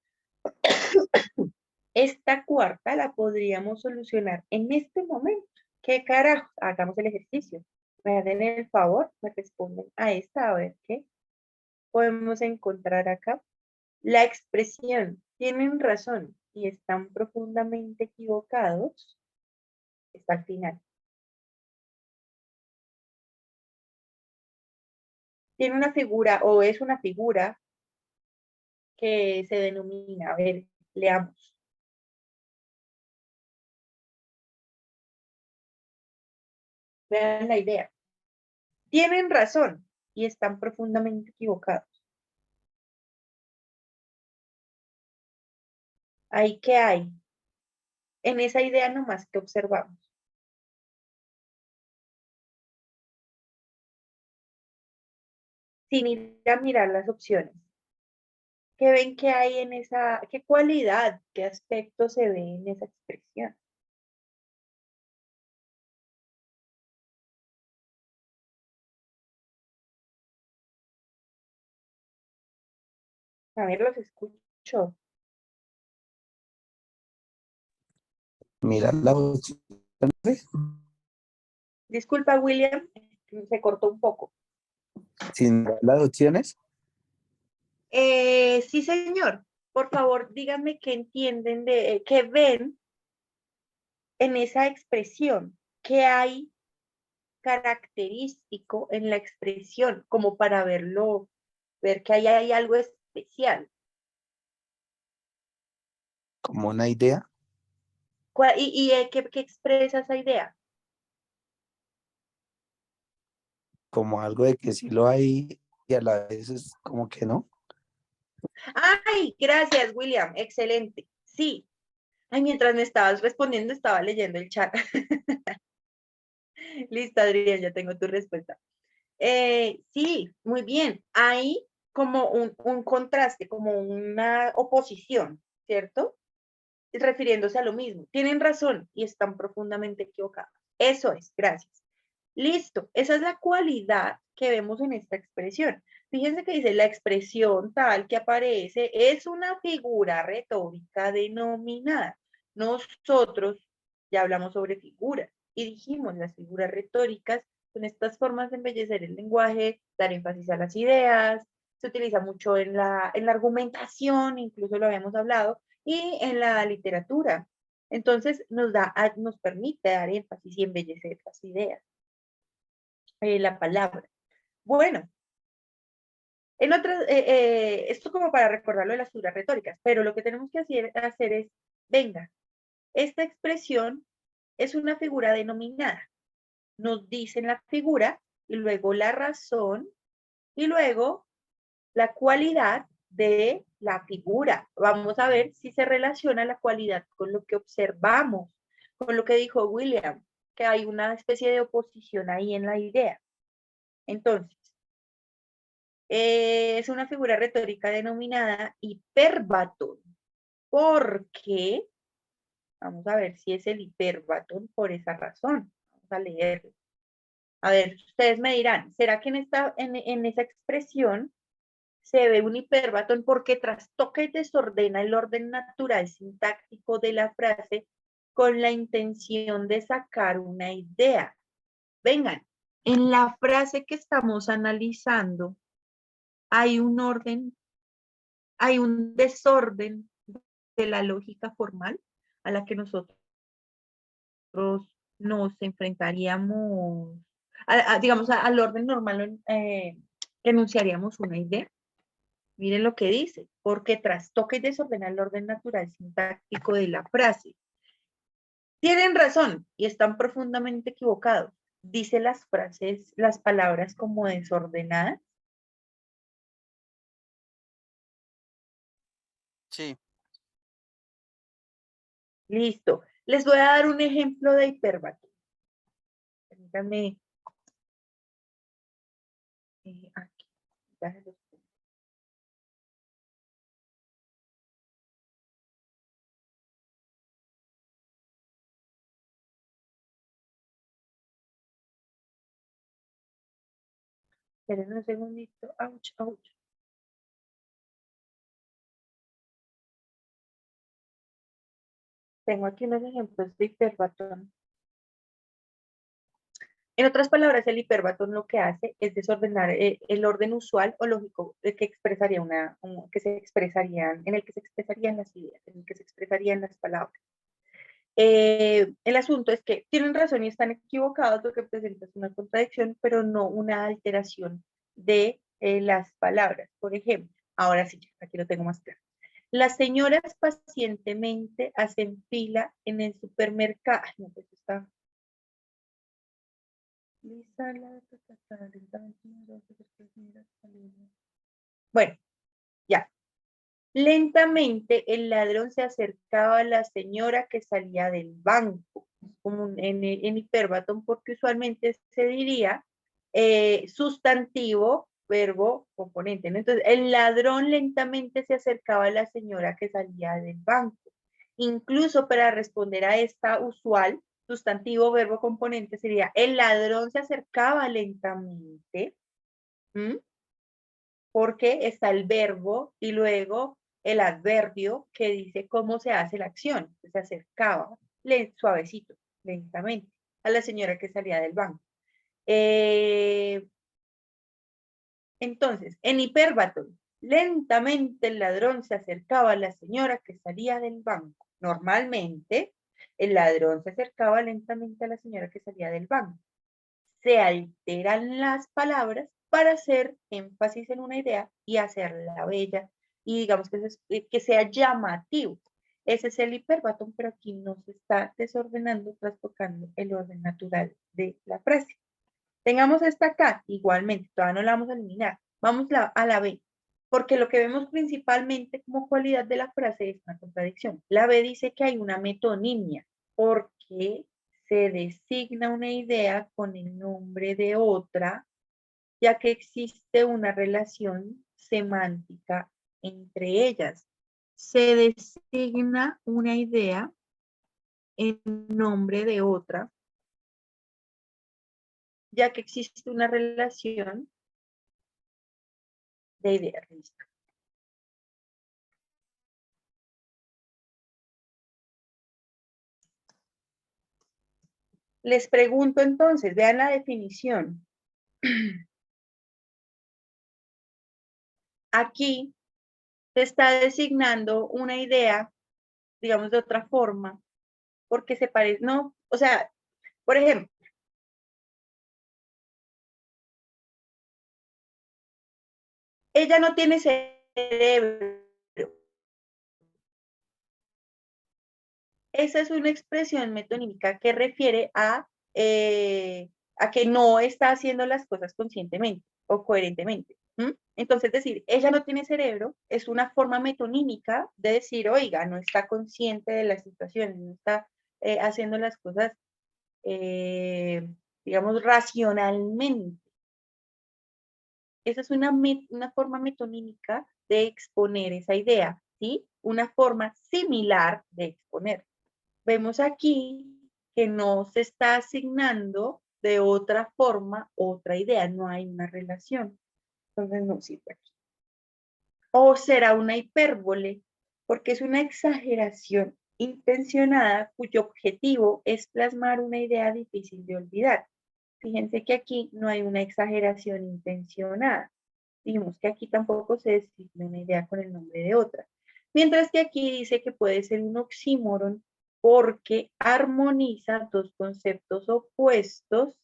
esta cuarta la podríamos solucionar en este momento. ¿Qué carajo? Hagamos el ejercicio. Me hacen el favor, me responden a esta, a ver qué podemos encontrar acá. La expresión, tienen razón y están profundamente equivocados, está al final. Tiene una figura o es una figura que se denomina, a ver, leamos. Vean la idea. Tienen razón y están profundamente equivocados. ¿Ahí qué hay? En esa idea nomás que observamos. Sin ir a mirar las opciones. ¿Qué ven que hay en esa, qué cualidad, qué aspecto se ve en esa expresión? A ver, los escucho. Mira la opción. Disculpa, William, se cortó un poco. Sin mirar las opciones. Sí, señor. Por favor, díganme qué entienden de, qué ven en esa expresión, qué hay característico en la expresión, como para verlo, ver que ahí hay algo especial. Como una idea. ¿Qué expresa esa idea? Como algo de que sí lo hay y a la vez es como que no. Ay, gracias, William. Excelente. Sí. Ay, mientras me estabas respondiendo, estaba leyendo el chat. Listo, Adrián, ya tengo tu respuesta. Sí, muy bien. Hay como un contraste, como una oposición, ¿cierto? Refiriéndose a lo mismo. Tienen razón y están profundamente equivocados. Eso es, gracias. Listo, esa es la cualidad que vemos en esta expresión. Fíjense que dice la expresión tal que aparece es una figura retórica denominada. Nosotros ya hablamos sobre figuras y dijimos las figuras retóricas son estas formas de embellecer el lenguaje, dar énfasis a las ideas, se utiliza mucho en la argumentación, incluso lo habíamos hablado, y en la literatura. Entonces nos permite dar énfasis y embellecer las ideas, la palabra. Bueno, en otras, esto como para recordarlo de las figuras retóricas, pero lo que tenemos que hacer es, venga, esta expresión es una figura denominada. Nos dicen la figura y luego la razón y luego la cualidad de la figura. Vamos a ver si se relaciona la cualidad con lo que observamos, con lo que dijo William, que hay una especie de oposición ahí en la idea. Entonces, es una figura retórica denominada hiperbatón, porque, vamos a ver si es el hiperbatón por esa razón. Vamos a leerlo. A ver, ustedes me dirán, ¿será que en esa expresión se ve un hiperbatón porque trastoca y desordena el orden natural sintáctico de la frase con la intención de sacar una idea? Vengan, en la frase que estamos analizando hay un orden, hay un desorden de la lógica formal a la que nosotros nos enfrentaríamos, digamos, al orden normal, enunciaríamos una idea. Miren lo que dice, porque trastoca y desordena el orden natural sintáctico de la frase. Tienen razón y están profundamente equivocados. Dice las frases, las palabras como desordenadas. Sí. Listo. Les voy a dar un ejemplo de hiperbatón. Permítanme. Aquí. Ya se los pongo. Esperen un segundito. Ouch, ouch. Tengo aquí unos ejemplos de hiperbatón. En otras palabras, el hiperbatón lo que hace es desordenar el orden usual o lógico que expresaría que se expresarían, en el que se expresarían las ideas, en el que se expresarían las palabras. El asunto es que tienen razón y están equivocados, lo que presenta es una contradicción, pero no una alteración de las palabras. Por ejemplo, ahora sí, aquí lo tengo más claro. Las señoras pacientemente hacen fila en el supermercado. Ay, no, pues está. Bueno, ya. Lentamente el ladrón se acercaba a la señora que salía del banco, como en hiperbatón, porque usualmente se diría sustantivo, verbo, componente, ¿no? Entonces, el ladrón lentamente se acercaba a la señora que salía del banco. Incluso para responder a esta usual, sustantivo, verbo, componente, sería el ladrón se acercaba lentamente, ¿m? Porque está el verbo y luego el adverbio que dice cómo se hace la acción. Se acercaba suavecito, lentamente, a la señora que salía del banco. Entonces, en hiperbatón, lentamente el ladrón se acercaba a la señora que salía del banco. Normalmente, el ladrón se acercaba lentamente a la señora que salía del banco. Se alteran las palabras para hacer énfasis en una idea y hacerla bella y digamos que sea llamativo. Ese es el hiperbatón, pero aquí no se está desordenando, trastocando el orden natural de la frase. Tengamos esta acá, igualmente, todavía no la vamos a eliminar. Vamos a la B, porque lo que vemos principalmente como cualidad de la frase es una contradicción. La B dice que hay una metonimia, porque se designa una idea con el nombre de otra, ya que existe una relación semántica entre ellas. Se designa una idea en nombre de otra, ya que existe una relación de ideas. Listo. Les pregunto entonces, vean la definición. Aquí se está designando una idea, digamos de otra forma, porque se parece, no, o sea, por ejemplo, ella no tiene cerebro. Esa es una expresión metonímica que refiere a que no está haciendo las cosas conscientemente o coherentemente. Entonces, decir, ella no tiene cerebro es una forma metonímica de decir, oiga, no está consciente de la situación, no está haciendo las cosas, digamos, racionalmente. Esa es una forma metonímica de exponer esa idea, ¿sí? Una forma similar de exponer. Vemos aquí que no se está asignando de otra forma otra idea, no hay una relación. Entonces no sirve aquí. O será una hipérbole, porque es una exageración intencionada cuyo objetivo es plasmar una idea difícil de olvidar. Fíjense que aquí no hay una exageración intencionada. Dijimos que aquí tampoco se designa una idea con el nombre de otra. Mientras que aquí dice que puede ser un oxímoron porque armoniza dos conceptos opuestos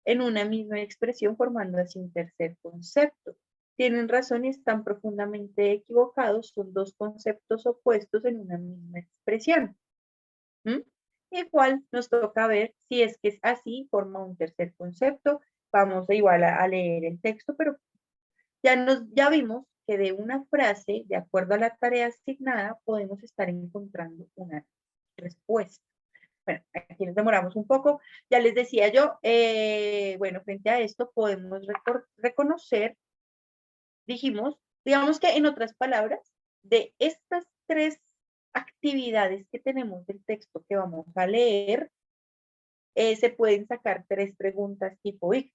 en una misma expresión, formando así un tercer concepto. Tienen razón y están profundamente equivocados, son dos conceptos opuestos en una misma expresión. Igual nos toca ver si es que es así, forma un tercer concepto. Vamos igual a leer el texto, pero ya vimos que de una frase, de acuerdo a la tarea asignada, podemos estar encontrando una respuesta. Bueno, aquí nos demoramos un poco. Ya les decía yo, bueno, frente a esto podemos reconocer, dijimos, digamos que en otras palabras, de estas tres actividades que tenemos del texto que vamos a leer, se pueden sacar tres preguntas tipo X.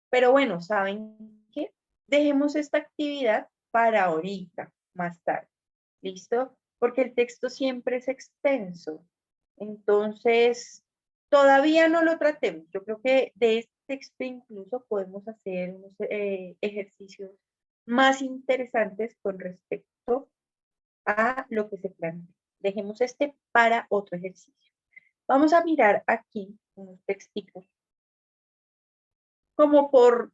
Pero bueno, ¿saben qué? Dejemos esta actividad para ahorita, más tarde. ¿Listo? Porque el texto siempre es extenso. Entonces, todavía no lo tratemos. Yo creo que de este texto incluso podemos hacer unos ejercicios más interesantes con respecto a lo que se plantea. Dejemos este para otro ejercicio. Vamos a mirar aquí unos textitos como por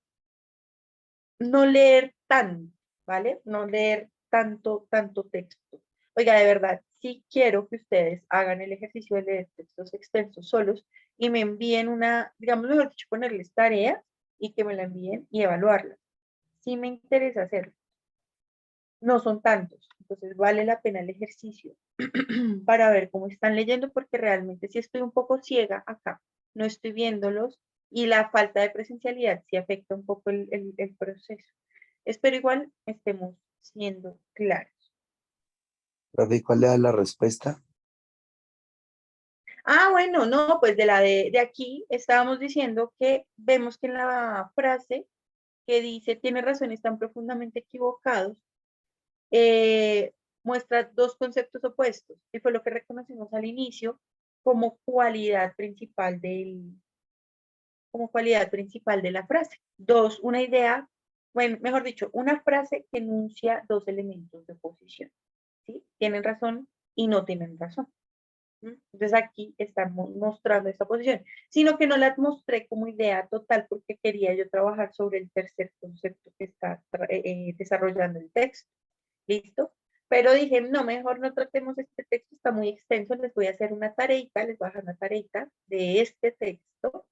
no leer tanto, ¿vale? No leer tanto texto. Oiga, de verdad, sí quiero que ustedes hagan el ejercicio de leer textos extensos solos y me envíen una, digamos, mejor dicho, ponerles tareas y que me la envíen y evaluarla. Sí me interesa hacerlo. No son tantos, entonces vale la pena el ejercicio para ver cómo están leyendo, porque realmente sí estoy un poco ciega acá, no estoy viéndolos y la falta de presencialidad sí afecta un poco el proceso. Espero igual estemos siendo claros. Profe, ¿y cuál le da la respuesta? Ah, bueno, no, pues de aquí estábamos diciendo que vemos que en la frase que dice tiene razón, están profundamente equivocados, eh, muestra dos conceptos opuestos, y fue lo que reconocimos al inicio como cualidad principal como cualidad principal de la frase. Dos, una idea, bueno, mejor dicho, una frase que enuncia dos elementos de oposición, ¿sí? Tienen razón y no tienen razón. Entonces aquí estamos mostrando esta posición, sino que no la mostré como idea total porque quería yo trabajar sobre el tercer concepto que está desarrollando el texto. ¿Listo? Pero dije, no, mejor no tratemos este texto, está muy extenso, les voy a hacer una tareita, les voy a dejar una tareita de este texto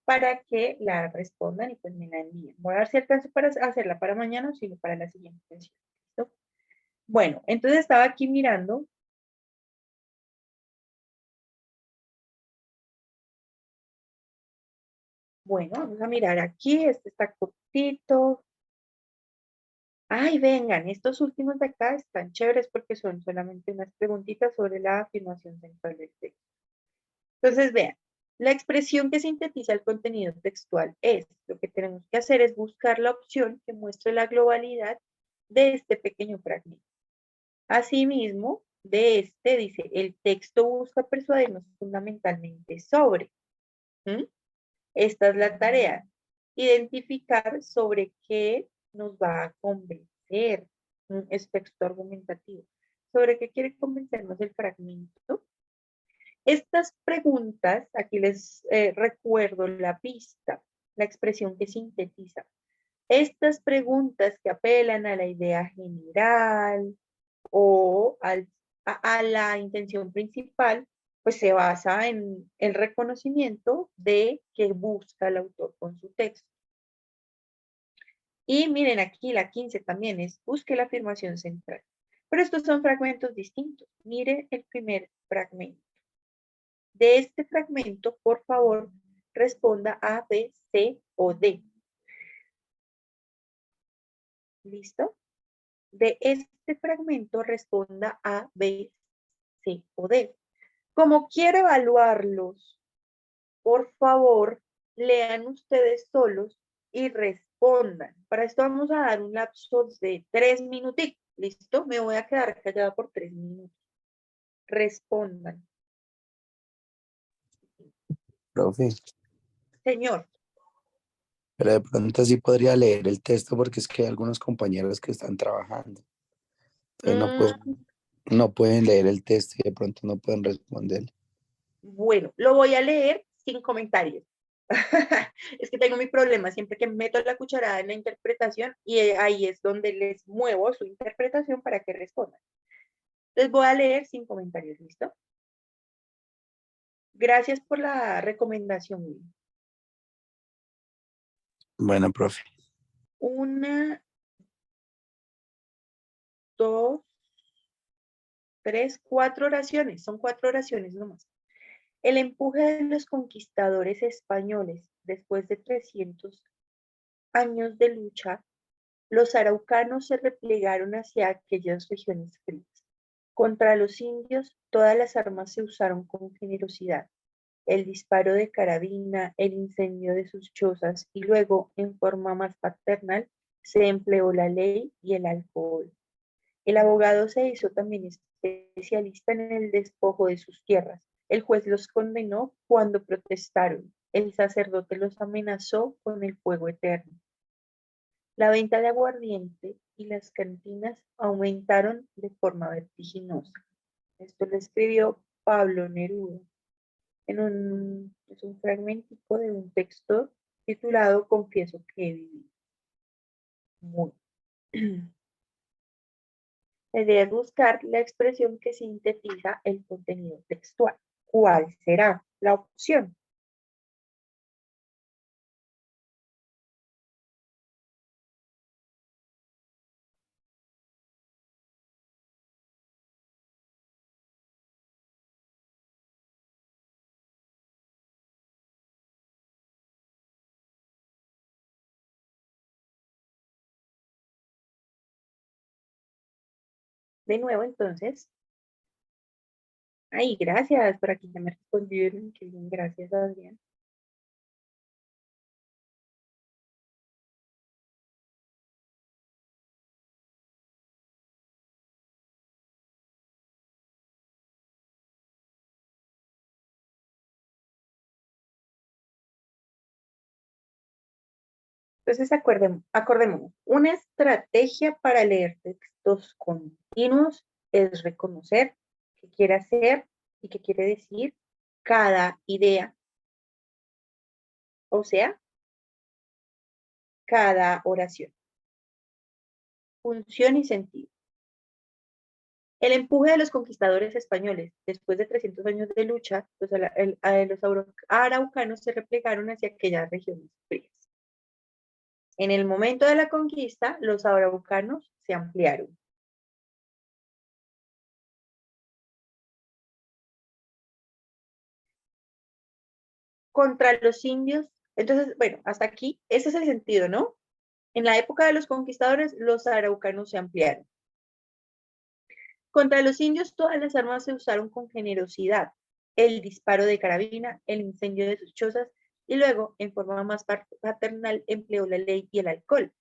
para que la respondan y pues me la envíen. Voy a ver si alcanzo para hacerla para mañana o si no para la siguiente sesión. ¿Listo? Bueno, entonces estaba aquí mirando. Bueno, vamos a mirar aquí, este está cortito. Ay, vengan, estos últimos de acá están chéveres porque son solamente unas preguntitas sobre la afirmación central del texto. Entonces, vean, la expresión que sintetiza el contenido textual es, lo que tenemos que hacer es buscar la opción que muestre la globalidad de este pequeño fragmento. Asimismo, de este dice, el texto busca persuadirnos fundamentalmente sobre. ¿Mm? Esta es la tarea. Identificar sobre qué nos va a convencer. Es texto argumentativo. ¿Sobre qué quiere convencernos el fragmento? Estas preguntas, aquí les recuerdo la pista, la expresión que sintetiza. Estas preguntas que apelan a la idea general o a la intención principal, pues se basa en el reconocimiento de que busca el autor con su texto. Y miren aquí la 15 también es busque la afirmación central. Pero estos son fragmentos distintos. Mire el primer fragmento. De este fragmento, por favor, responda A, B, C o D. ¿Listo? De este fragmento responda A, B, C o D. Como quiero evaluarlos, por favor, lean ustedes solos y respondan. Para esto vamos a dar un lapso de 3 minutitos. ¿Listo? Me voy a quedar callada por 3 minutos. Respondan. Profe, Señor. pero de pronto sí podría leer el texto porque es que hay algunos compañeros que están trabajando. Entonces no pueden leer el texto y de pronto no pueden responder. Bueno, lo voy a leer sin comentarios. Es que tengo mi problema siempre que meto la cucharada en la interpretación y ahí es donde les muevo su interpretación para que respondan. Les voy a leer sin comentarios, ¿listo? Gracias por la recomendación, Will. Bueno, profe. 1, 2, 3, 4 oraciones. Son 4 oraciones nomás. El empuje de los conquistadores españoles después de 300 años de lucha, los araucanos se replegaron hacia aquellas regiones frías. Contra los indios, todas las armas se usaron con generosidad. El disparo de carabina, el incendio de sus chozas y luego, en forma más paternal, se empleó la ley y el alcohol. El abogado se hizo también especialista en el despojo de sus tierras. El juez los condenó cuando protestaron. El sacerdote los amenazó con el fuego eterno. La venta de aguardiente y las cantinas aumentaron de forma vertiginosa. Esto lo escribió Pablo Neruda. Es un fragmentico de un texto titulado Confieso que he vivido. Muy. La idea es buscar la expresión que sintetiza el contenido textual. ¿Cuál será la opción? de nuevo, entonces. Ay, gracias, por aquí ya me respondieron. Qué bien, gracias, Adrián. Entonces, acordémonos, una estrategia para leer textos continuos es reconocer qué quiere hacer y qué quiere decir cada idea, o sea, cada oración, función y sentido. El empuje de los conquistadores españoles, después de 300 años de lucha, los araucanos se replegaron hacia aquellas regiones frías. En el momento de la conquista, los araucanos se ampliaron. Contra los indios, entonces, bueno, hasta aquí, ese es el sentido, ¿no? En la época de los conquistadores, los araucanos se ampliaron. Contra los indios, todas las armas se usaron con generosidad. El disparo de carabina, el incendio de sus chozas, y luego, en forma más paternal, empleó la ley y el alcohol.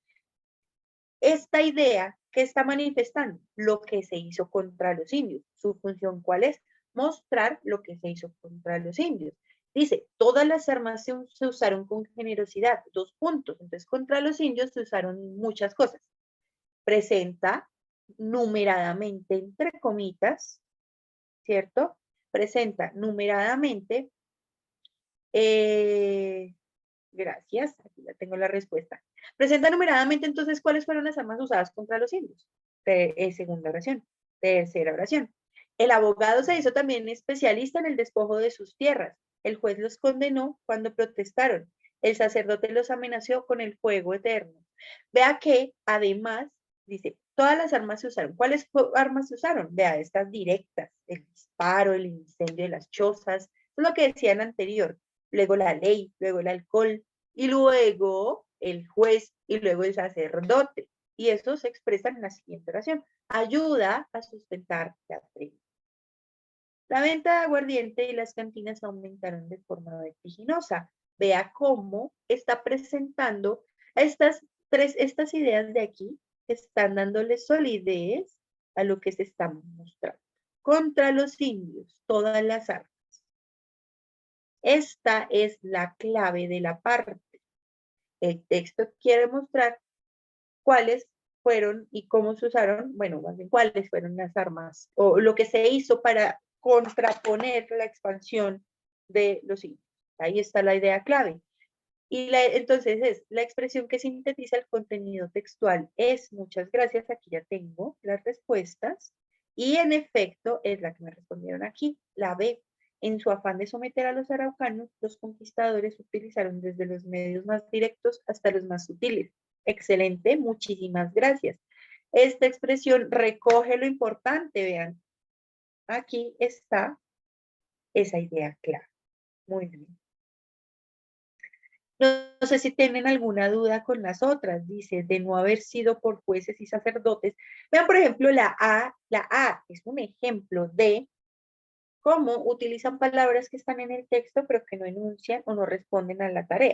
Esta idea que está manifestando lo que se hizo contra los indios. ¿Su función cuál es? Mostrar lo que se hizo contra los indios. Dice, todas las armas se usaron con generosidad, 2 puntos. Entonces, contra los indios se usaron muchas cosas. Presenta numeradamente, entre comitas, ¿cierto? Presenta numeradamente, gracias, aquí ya tengo la respuesta. Presenta numeradamente, entonces, ¿cuáles fueron las armas usadas contra los indios? Segunda oración. Tercera oración. El abogado se hizo también especialista en el despojo de sus tierras. El juez los condenó cuando protestaron. El sacerdote los amenazó con el fuego eterno. Vea que, además, dice, todas las armas se usaron. ¿Cuáles armas se usaron? Vea, estas directas, el disparo, el incendio de las chozas, es lo que decían anterior. Luego la ley, luego el alcohol, y luego el juez, y luego el sacerdote. Y eso se expresa en la siguiente oración. Ayuda a sustentar la fe. La venta de aguardiente y las cantinas aumentaron de forma vertiginosa. Vea cómo está presentando estas ideas de aquí, que están dándole solidez a lo que se está mostrando. Contra los indios, todas las armas. Esta es la clave de la parte. El texto quiere mostrar cuáles fueron y cómo se usaron, bueno, más bien cuáles fueron las armas o lo que se hizo para contraponer la expansión de los indios. Ahí está la idea clave. Y entonces es la expresión que sintetiza el contenido textual. Es, muchas gracias, aquí ya tengo las respuestas. Y en efecto es la que me respondieron aquí, la B. En su afán de someter a los araucanos, los conquistadores utilizaron desde los medios más directos hasta los más sutiles. Excelente, muchísimas gracias. Esta expresión recoge lo importante, vean. Aquí está esa idea clara. Muy bien. No sé si tienen alguna duda con las otras. Dice, de no haber sido por jueces y sacerdotes. Vean, por ejemplo, la A. La A es un ejemplo de cómo utilizan palabras que están en el texto, pero que no enuncian o no responden a la tarea,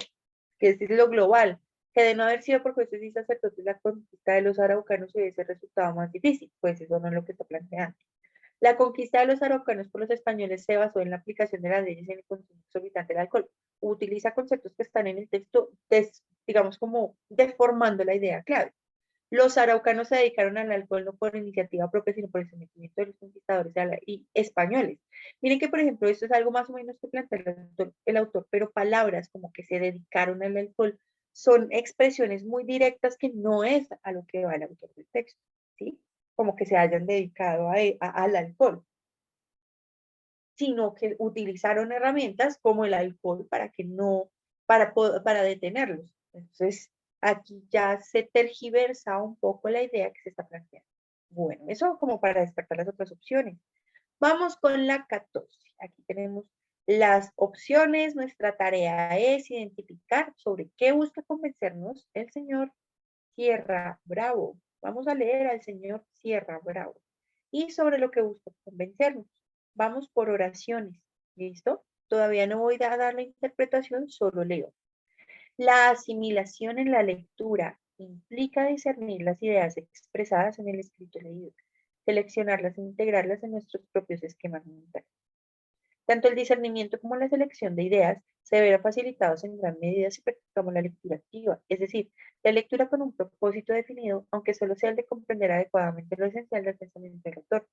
que es lo global, que de no haber sido por jueces y sacerdotes, la conquista de los araucanos hubiese resultado más difícil, pues eso no es lo que está planteando. La conquista de los araucanos por los españoles se basó en la aplicación de las leyes en el consumo exorbitante del alcohol. Utiliza conceptos que están en el texto, digamos como deformando la idea clave. Los araucanos se dedicaron al alcohol no por iniciativa propia, sino por el sometimiento de los conquistadores y españoles. Miren que, por ejemplo, esto es algo más o menos que plantea el autor, pero palabras como que se dedicaron al alcohol son expresiones muy directas que no es a lo que va el autor del texto, ¿sí? Como que se hayan dedicado al alcohol, sino que utilizaron herramientas como el alcohol para que no, para detenerlos. Entonces, aquí ya se tergiversa un poco la idea que se está planteando. Bueno, eso como para despertar las otras opciones. Vamos con la 14. Aquí tenemos las opciones. Nuestra tarea es identificar sobre qué busca convencernos el señor Sierra Bravo. Vamos a leer al señor Sierra Bravo. y sobre lo que busca convencernos. Vamos por oraciones, ¿listo? Todavía no voy a dar la interpretación, solo leo. La asimilación en la lectura implica discernir las ideas expresadas en el escrito leído, seleccionarlas e integrarlas en nuestros propios esquemas mentales. Tanto el discernimiento como la selección de ideas se verán facilitados en gran medida si practicamos la lectura activa, es decir, la lectura con un propósito definido, aunque solo sea el de comprender adecuadamente lo esencial del pensamiento del autor.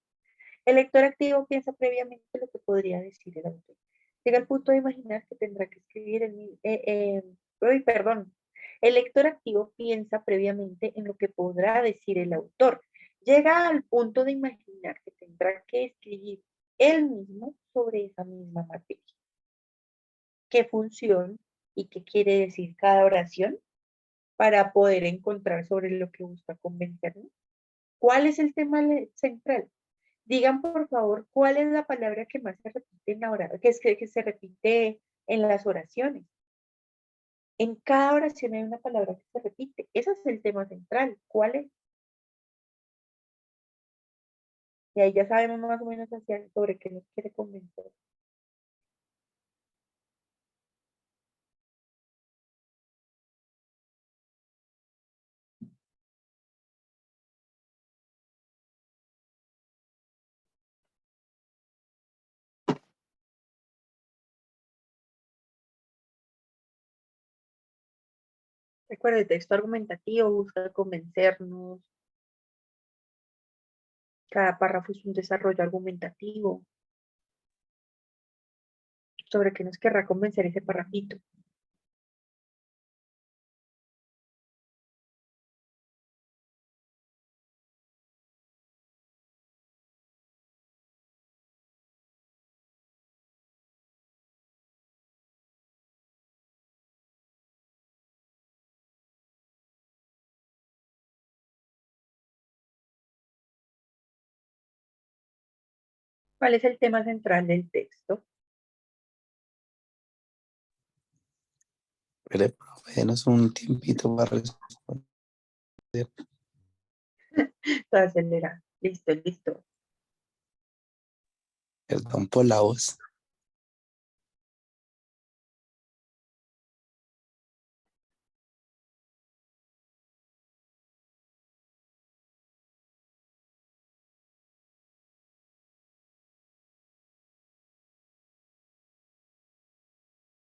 El lector activo piensa previamente lo que podría decir el autor. Llega al punto de imaginar que tendrá que escribir El lector activo piensa previamente en lo que podrá decir el autor. Llega al punto de imaginar que tendrá que escribir él mismo sobre esa misma materia. ¿Qué función y qué quiere decir cada oración para poder encontrar sobre lo que busca convencernos? ¿Cuál es el tema central? Digan, por favor, cuál es la palabra que más se repite en la oración, que se repite en las oraciones. En cada oración hay una palabra que se repite. Ese es el tema central. ¿Cuál es? Y ahí ya sabemos más o menos sobre qué nos quiere convencer. Recuerda, el texto argumentativo busca convencernos. Cada párrafo es un desarrollo argumentativo. ¿Sobre qué nos querrá convencer ese párrafito? ¿Cuál es el tema central del texto? Pero, profe, denos un tiempito para responder. Todo acelerado. Listo, listo. Perdón por la voz.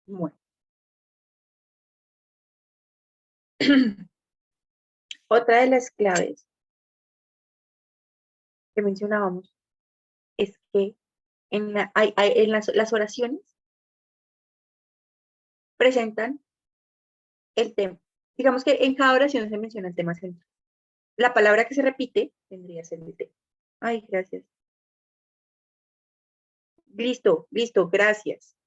Bueno. Otra de las claves que mencionábamos es que en las oraciones presentan el tema. Digamos que en cada oración se menciona el tema central. La palabra que se repite tendría que ser el tema. Ay, gracias. Listo, listo, gracias.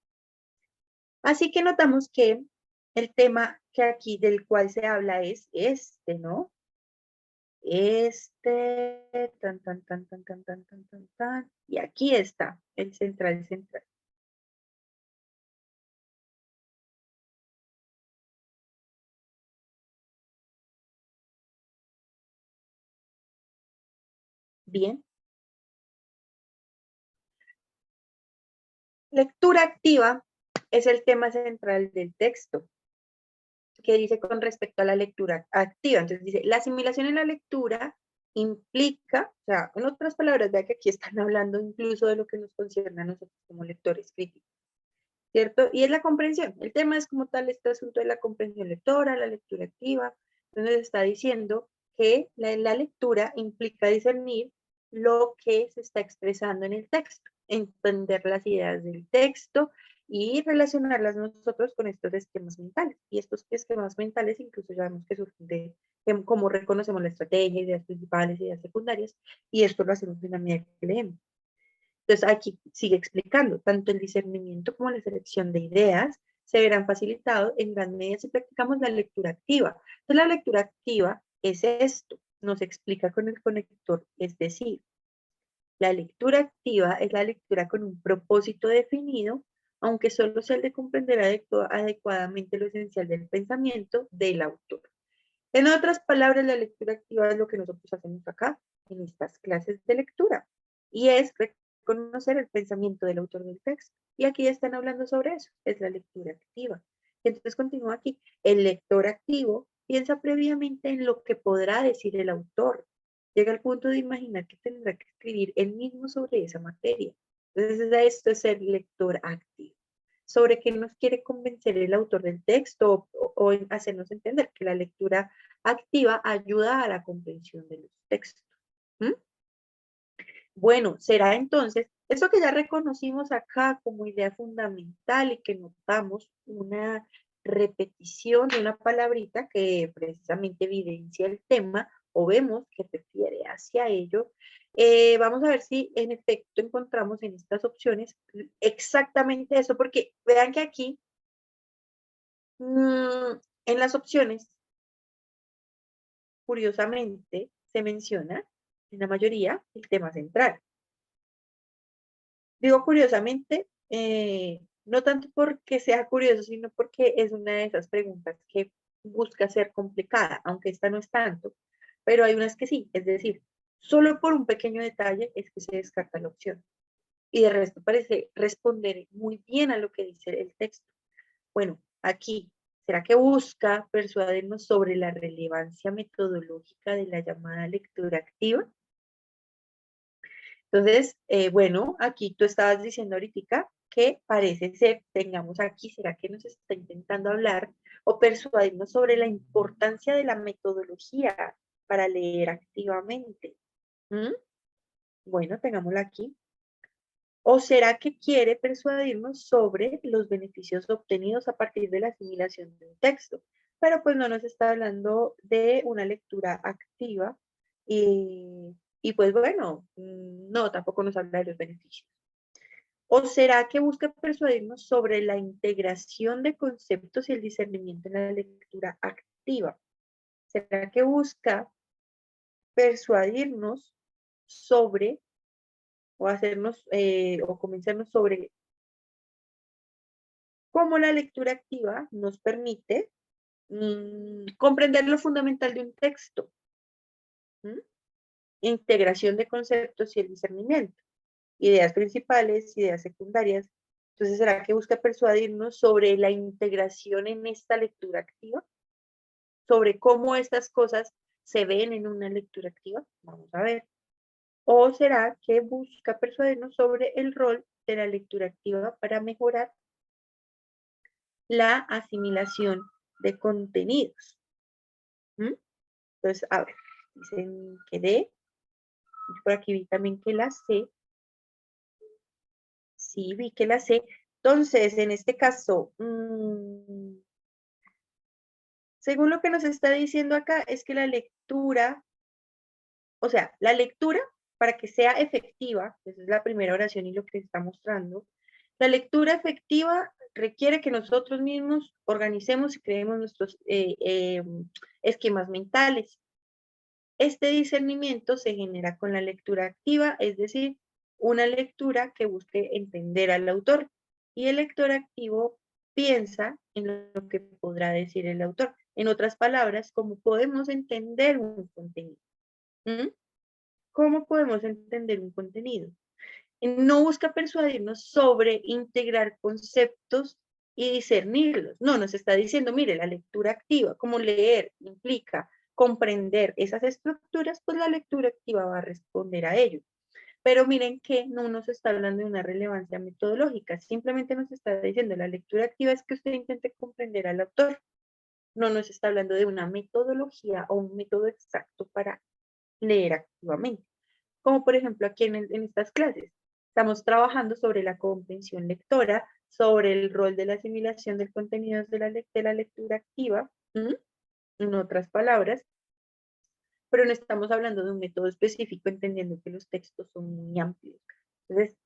Así que notamos que el tema que aquí del cual se habla es este, ¿no? Tan, tan, tan, tan, tan, tan, tan, tan, tan. Y aquí está el central. Bien. Lectura activa es el tema central del texto, que dice con respecto a la lectura activa. Entonces dice, la asimilación en la lectura implica, o sea, en otras palabras, vea que aquí están hablando incluso de lo que nos concierne a nosotros como lectores críticos, ¿cierto? Y es la comprensión. El tema es como tal este asunto de la comprensión lectora, la lectura activa. Entonces está diciendo que la lectura implica discernir lo que se está expresando en el texto, entender las ideas del texto y relacionarlas nosotros con estos esquemas mentales. Y estos esquemas mentales incluso ya vemos que surgen de cómo reconocemos la estrategia, ideas principales, ideas secundarias, y esto lo hacemos en la medida que leemos. Entonces aquí sigue explicando, tanto el discernimiento como la selección de ideas se verán facilitados en gran medida si practicamos la lectura activa. Entonces la lectura activa es esto, nos explica con el conector, es decir, la lectura activa es la lectura con un propósito definido, aunque solo sea el de comprender adecuadamente lo esencial del pensamiento del autor. En otras palabras, la lectura activa es lo que nosotros hacemos acá en estas clases de lectura. y es reconocer el pensamiento del autor del texto. Y aquí están hablando sobre eso, es la lectura activa. Entonces continúa aquí, el lector activo piensa previamente en lo que podrá decir el autor. Llega al punto de imaginar que tendrá que escribir él mismo sobre esa materia. Entonces esto es el lector activo. Sobre qué nos quiere convencer el autor del texto o hacernos entender que la lectura activa ayuda a la comprensión de los textos. ¿Mm? Bueno, será entonces, eso que ya reconocimos acá como idea fundamental y que notamos una repetición de una palabrita que precisamente evidencia el tema o vemos que refiere hacia ello, vamos a ver si en efecto encontramos en estas opciones exactamente eso, porque vean que aquí en las opciones, curiosamente, se menciona en la mayoría el tema central. Digo curiosamente, no tanto porque sea curioso, sino porque es una de esas preguntas que busca ser complicada, aunque esta no es tanto, pero hay unas que sí, es decir, solo por un pequeño detalle es que se descarta la opción. Y de resto parece responder muy bien a lo que dice el texto. Bueno, aquí, ¿será que busca persuadirnos sobre la relevancia metodológica de la llamada lectura activa? Entonces, bueno, aquí tú estabas diciendo ahorita que parece ser, tengamos aquí, ¿será que nos está intentando hablar o persuadirnos sobre la importancia de la metodología para leer activamente? ¿Mm? Bueno, tengámosla aquí. ¿O será que quiere persuadirnos sobre los beneficios obtenidos a partir de la asimilación de un texto? Pero pues no nos está hablando de una lectura activa y pues bueno, no, tampoco nos habla de los beneficios. ¿O será que busca persuadirnos sobre la integración de conceptos y el discernimiento en la lectura activa? ¿Será que busca persuadirnos sobre o hacernos o convencernos sobre cómo la lectura activa nos permite comprender lo fundamental de un texto? ¿Mm? Integración de conceptos y el discernimiento, ideas principales, ideas secundarias. Entonces, ¿será que busca persuadirnos sobre la integración en esta lectura activa? Sobre cómo estas cosas se ven en una lectura activa. Vamos a ver. ¿O será que busca persuadirnos sobre el rol de la lectura activa para mejorar la asimilación de contenidos? ¿Mm? Entonces, a ver, dicen que D, por aquí vi también que la C, sí, vi que la C. Entonces, en este caso, según lo que nos está diciendo acá, es que la lectura, o sea, la lectura, para que sea efectiva, esa es la primera oración y lo que está mostrando, la lectura efectiva requiere que nosotros mismos organicemos y creemos nuestros esquemas mentales. Este discernimiento se genera con la lectura activa, es decir, una lectura que busque entender al autor. Y el lector activo piensa en lo que podrá decir el autor. En otras palabras, cómo podemos entender un contenido. ¿Mm? ¿Cómo podemos entender un contenido? No busca persuadirnos sobre integrar conceptos y discernirlos. No, nos está diciendo, mire, la lectura activa, como leer implica comprender esas estructuras, pues la lectura activa va a responder a ello. Pero miren que no nos está hablando de una relevancia metodológica, simplemente nos está diciendo, la lectura activa es que usted intente comprender al autor. No nos está hablando de una metodología o un método exacto para leer activamente. Como por ejemplo aquí en estas clases. Estamos trabajando sobre la comprensión lectora, sobre el rol de la asimilación del contenido de la lectura activa, en otras palabras, pero no estamos hablando de un método específico, entendiendo que los textos son muy amplios. Entonces,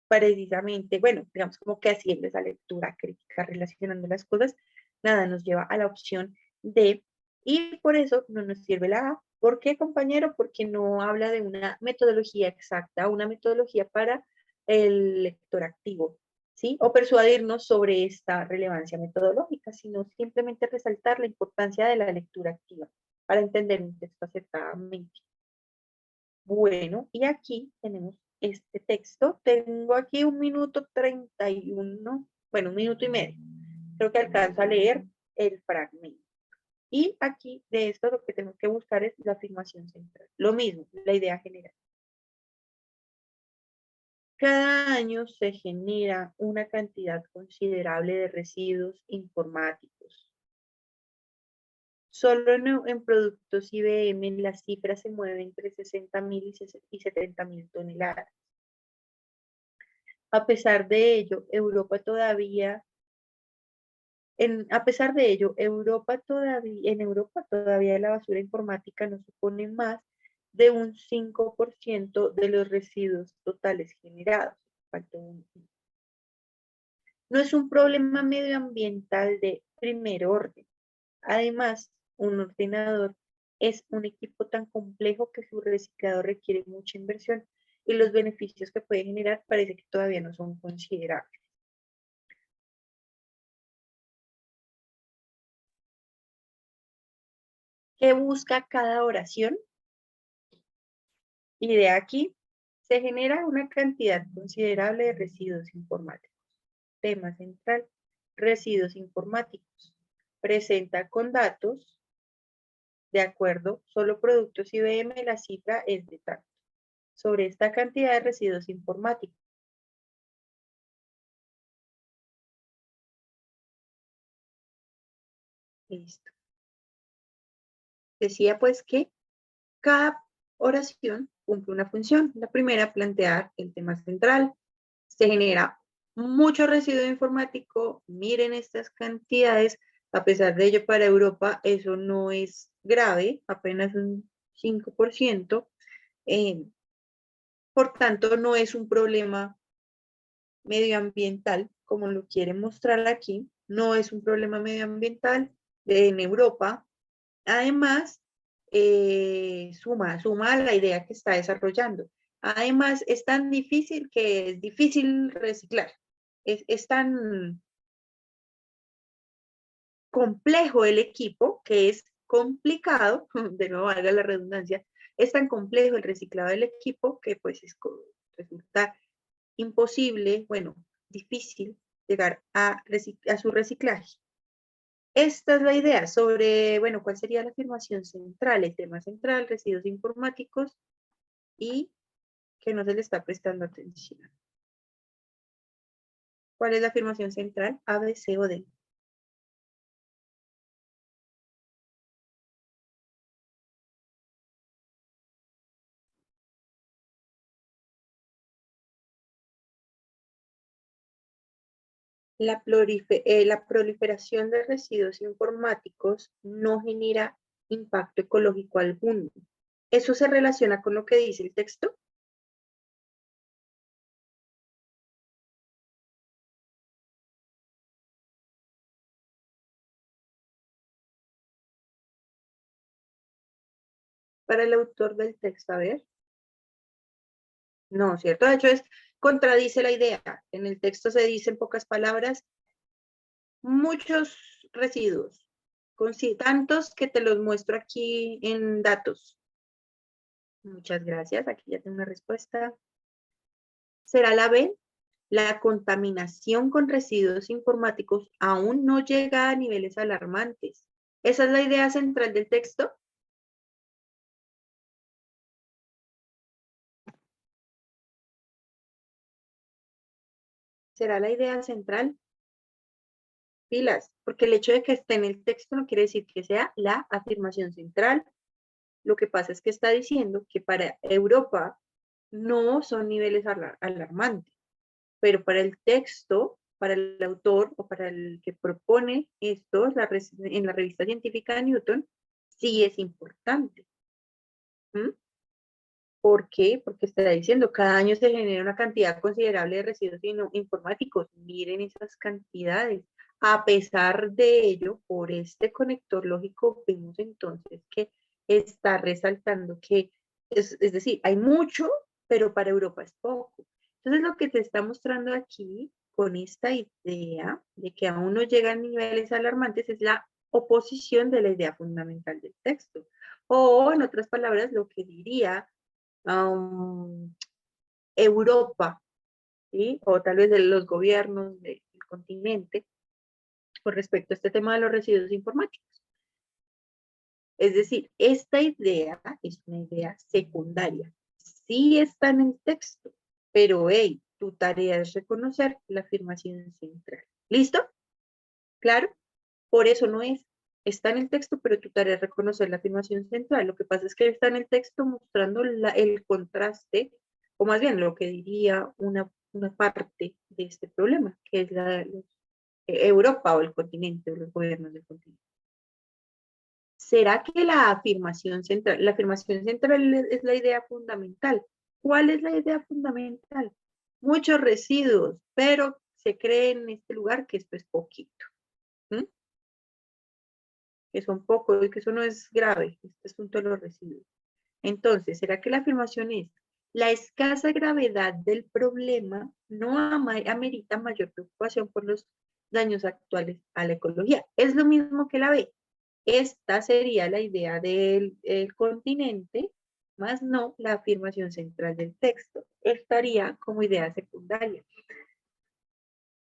precisamente, bueno, digamos como que haciendo esa lectura crítica, relacionando las cosas, nada nos lleva a la opción D, y por eso no nos sirve la A. ¿Por qué, compañero? Porque no habla de una metodología exacta, una metodología para el lector activo, ¿sí? O persuadirnos sobre esta relevancia metodológica, sino simplemente resaltar la importancia de la lectura activa para entender un texto acertadamente. Bueno, y aquí tenemos este texto. Tengo aquí 1 minuto 31, bueno, 1 minuto y medio. Creo que alcanzo a leer el fragmento. Y aquí de esto lo que tengo que buscar es la afirmación central. Lo mismo, la idea general. Cada año se genera una cantidad considerable de residuos informáticos. Solo en productos IBM las cifras se mueven entre 60.000 y 70.000 toneladas. A pesar de ello, en Europa todavía la basura informática no supone más de un 5% de los residuos totales generados. No es un problema medioambiental de primer orden. Además, un ordenador es un equipo tan complejo que su reciclado requiere mucha inversión y los beneficios que puede generar parece que todavía no son considerables. ¿Qué busca cada oración? Y de aquí se genera una cantidad considerable de residuos informáticos. Tema central, residuos informáticos. Presenta con datos, de acuerdo, solo productos IBM, la cifra es de tanto. Sobre esta cantidad de residuos informáticos. Listo. Decía pues que cada oración cumple una función. La primera, plantear el tema central. Se genera mucho residuo informático. Miren estas cantidades. A pesar de ello, para Europa eso no es grave, apenas un 5%. Por tanto, no es un problema medioambiental, como lo quieren mostrar aquí. No es un problema medioambiental en Europa. Además, suma a la idea que está desarrollando. Además, es tan difícil que es difícil reciclar. Es tan complejo el equipo que es complicado, de nuevo valga la redundancia, es tan complejo el reciclado del equipo que pues resulta imposible, bueno, difícil llegar a su reciclaje. Esta es la idea sobre, bueno, ¿cuál sería la afirmación central? El tema central, residuos informáticos y que no se le está prestando atención. ¿Cuál es la afirmación central? A, B, C o D. La proliferación de residuos informáticos no genera impacto ecológico alguno. ¿Eso se relaciona con lo que dice el texto? Para el autor del texto, a ver. No, ¿cierto? De hecho, contradice la idea. En el texto se dice en pocas palabras, muchos residuos, tantos que te los muestro aquí en datos. Muchas gracias, aquí ya tengo una respuesta. ¿Será la B? La contaminación con residuos informáticos aún no llega a niveles alarmantes. ¿Esa es la idea central del texto? ¿Será la idea central? Pilas, porque el hecho de que esté en el texto no quiere decir que sea la afirmación central. Lo que pasa es que está diciendo que para Europa no son niveles alarmantes, pero para el texto, para el autor o para el que propone esto en la revista científica de Newton, sí es importante. ¿Mm? ¿Por qué? Porque está diciendo, cada año se genera una cantidad considerable de residuos informáticos. Miren esas cantidades. A pesar de ello, por este conector lógico, vemos entonces que está resaltando que, es decir, hay mucho, pero para Europa es poco. Entonces, lo que te está mostrando aquí, con esta idea de que aún no llegan niveles alarmantes, es la oposición de la idea fundamental del texto. O, en otras palabras, lo que diría Europa, ¿sí? O tal vez de los gobiernos del continente con respecto a este tema de los residuos informáticos. Es decir, esta idea es una idea secundaria. Sí está en el texto, pero hey, tu tarea es reconocer la afirmación central. ¿Listo? ¿Claro? Por eso no es. Está en el texto, pero tu tarea es reconocer la afirmación central. Lo que pasa es que está en el texto mostrando el contraste, o más bien lo que diría una parte de este problema, que es Europa o el continente, o los gobiernos del continente. ¿Será que la afirmación central es la idea fundamental? ¿Cuál es la idea fundamental? Muchos residuos, pero se cree en este lugar que esto es poquito. ¿Mm? Que son poco y que eso no es grave, este asunto de los residuos. Entonces, ¿será que la afirmación es la escasa gravedad del problema no amerita mayor preocupación por los daños actuales a la ecología? Es lo mismo que la B. Esta sería la idea del continente, más no la afirmación central del texto. Estaría como idea secundaria.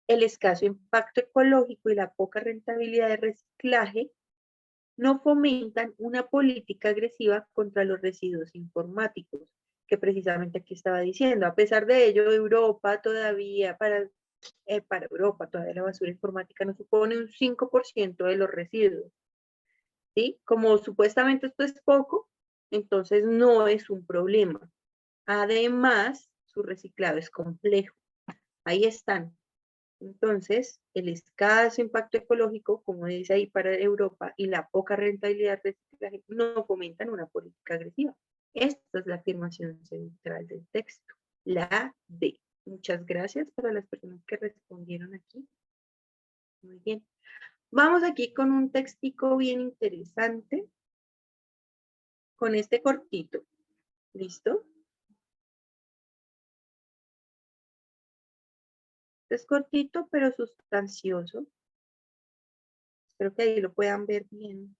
El escaso impacto ecológico y la poca rentabilidad de reciclaje no fomentan una política agresiva contra los residuos informáticos, que precisamente aquí estaba diciendo. A pesar de ello, Europa todavía, para Europa, todavía la basura informática no supone un 5% de los residuos. ¿Sí? Como supuestamente esto es poco, entonces no es un problema. Además, su reciclado es complejo. Ahí están. Entonces, el escaso impacto ecológico, como dice ahí para Europa, y la poca rentabilidad del reciclaje no fomentan una política agresiva. Esta es la afirmación central del texto, la D. Muchas gracias para las personas que respondieron aquí. Muy bien. Vamos aquí con un textico bien interesante, con este cortito. ¿Listo? Es cortito, pero sustancioso. Espero que ahí lo puedan ver bien.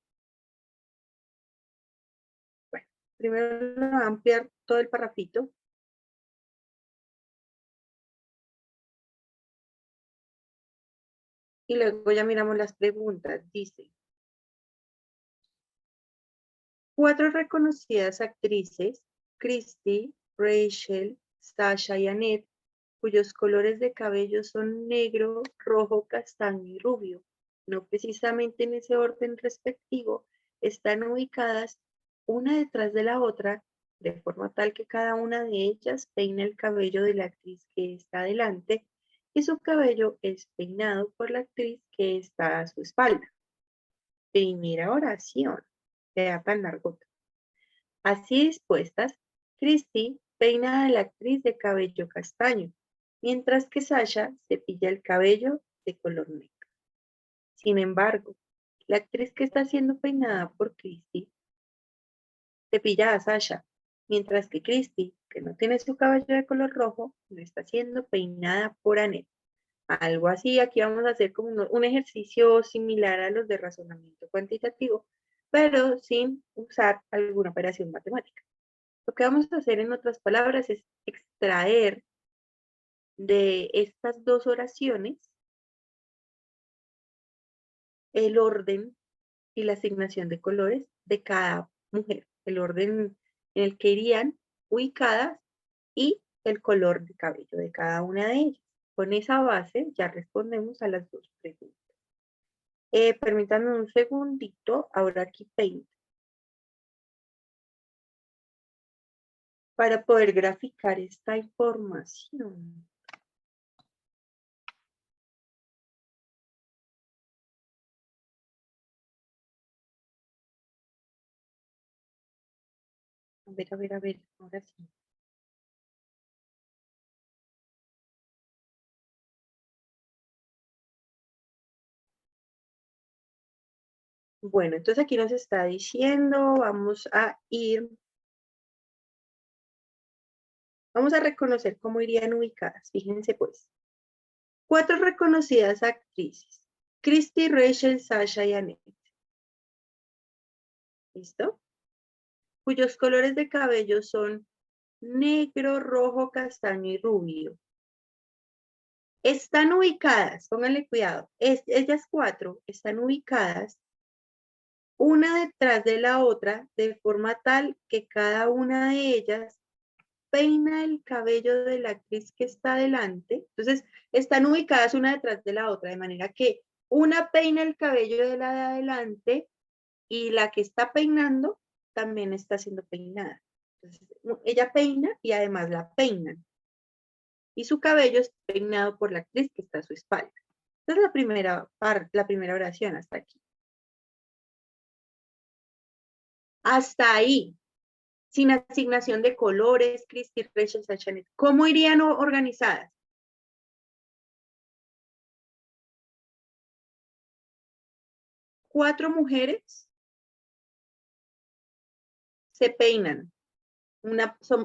Bueno, primero voy a ampliar todo el parrafito. Y luego ya miramos las preguntas. Dice, 4 reconocidas actrices, Christy, Rachel, Sasha y Annette, cuyos colores de cabello son negro, rojo, castaño y rubio, no precisamente en ese orden respectivo, están ubicadas una detrás de la otra, de forma tal que cada una de ellas peina el cabello de la actriz que está delante y su cabello es peinado por la actriz que está a su espalda. Primera oración. Queda tan largota. Así dispuestas, Christy peina a la actriz de cabello castaño, mientras que Sasha cepilla el cabello de color negro. Sin embargo, la actriz que está siendo peinada por Christy cepilla a Sasha, mientras que Christy, que no tiene su cabello de color rojo, no está siendo peinada por Annette. Algo así, aquí vamos a hacer como un ejercicio similar a los de razonamiento cuantitativo, pero sin usar alguna operación matemática. Lo que vamos a hacer, en otras palabras, es extraer de estas dos oraciones el orden y la asignación de colores de cada mujer, el orden en el que irían ubicadas y el color de cabello de cada una de ellas. Con esa base ya respondemos a las dos preguntas. Permítanme un segundito, ahora aquí Paint, para poder graficar esta información. A ver, ahora sí. Bueno, entonces aquí nos está diciendo, vamos a reconocer cómo irían ubicadas. Fíjense pues. 4 reconocidas actrices. Christy, Rachel, Sasha y Annette. ¿Listo? Cuyos colores de cabello son negro, rojo, castaño y rubio. Están ubicadas, pónganle cuidado, ellas 4 están ubicadas una detrás de la otra de forma tal que cada una de ellas peina el cabello de la actriz que está adelante. Entonces, están ubicadas una detrás de la otra, de manera que una peina el cabello de la de adelante y la que está peinando también está siendo peinada. Entonces, ella peina y además la peinan. Y su cabello es peinado por la actriz que está a su espalda. Esta es la primera parte, la primera oración hasta aquí. Hasta ahí, sin asignación de colores, Christy, Rachel, Sachanet. ¿Cómo irían organizadas? Cuatro mujeres se peinan.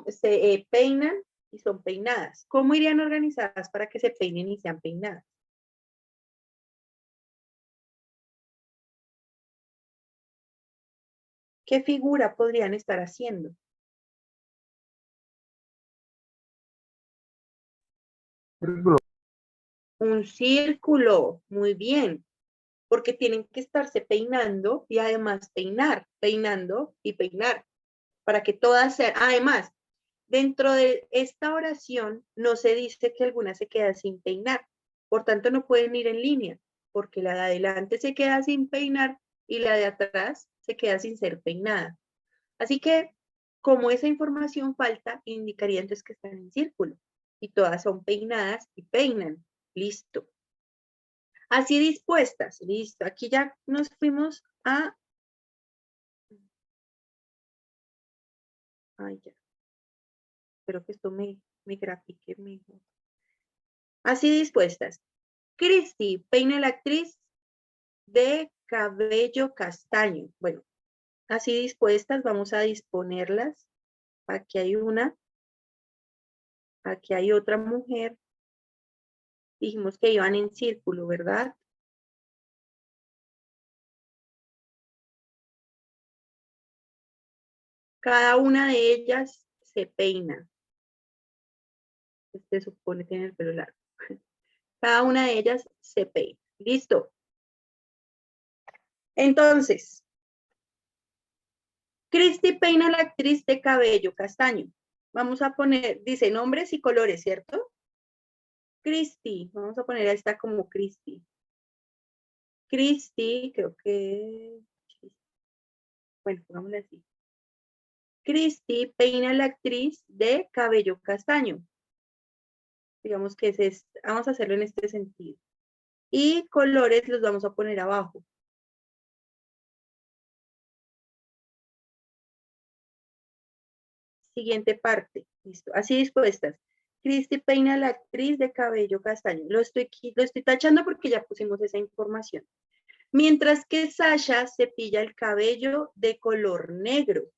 Se peinan y son peinadas. ¿Cómo irían organizadas para que se peinen y sean peinadas? ¿Qué figura podrían estar haciendo? Círculo. Un círculo, muy bien, porque tienen que estarse peinando y además peinar, peinando y peinar, para que todas sean, además, dentro de esta oración no se dice que alguna se queda sin peinar, por tanto no pueden ir en línea, porque la de adelante se queda sin peinar y la de atrás se queda sin ser peinada. Así que, como esa información falta, indicaría entonces que están en círculo y todas son peinadas y peinan. Listo. Así dispuestas, listo. Aquí ya nos fuimos a... Ay, ya. Espero que esto me grafique mejor. Así dispuestas. Christy peina la actriz de cabello castaño. Bueno, así dispuestas, vamos a disponerlas. Aquí hay una. Aquí hay otra mujer. Dijimos que iban en círculo, ¿verdad? Cada una de ellas se peina. Se supone que tiene el pelo largo. Cada una de ellas se peina. Listo. Entonces, Christy peina a la actriz de cabello castaño. Vamos a poner, dice nombres y colores, ¿cierto? Christy, vamos a poner a esta como Christy. Christy, creo que... Bueno, pongámosla así. Christy peina a la actriz de cabello castaño. Digamos que vamos a hacerlo en este sentido. Y colores los vamos a poner abajo. Siguiente parte. Listo. Así dispuestas. Christy peina a la actriz de cabello castaño. Lo estoy tachando porque ya pusimos esa información. Mientras que Sasha cepilla el cabello de color negro.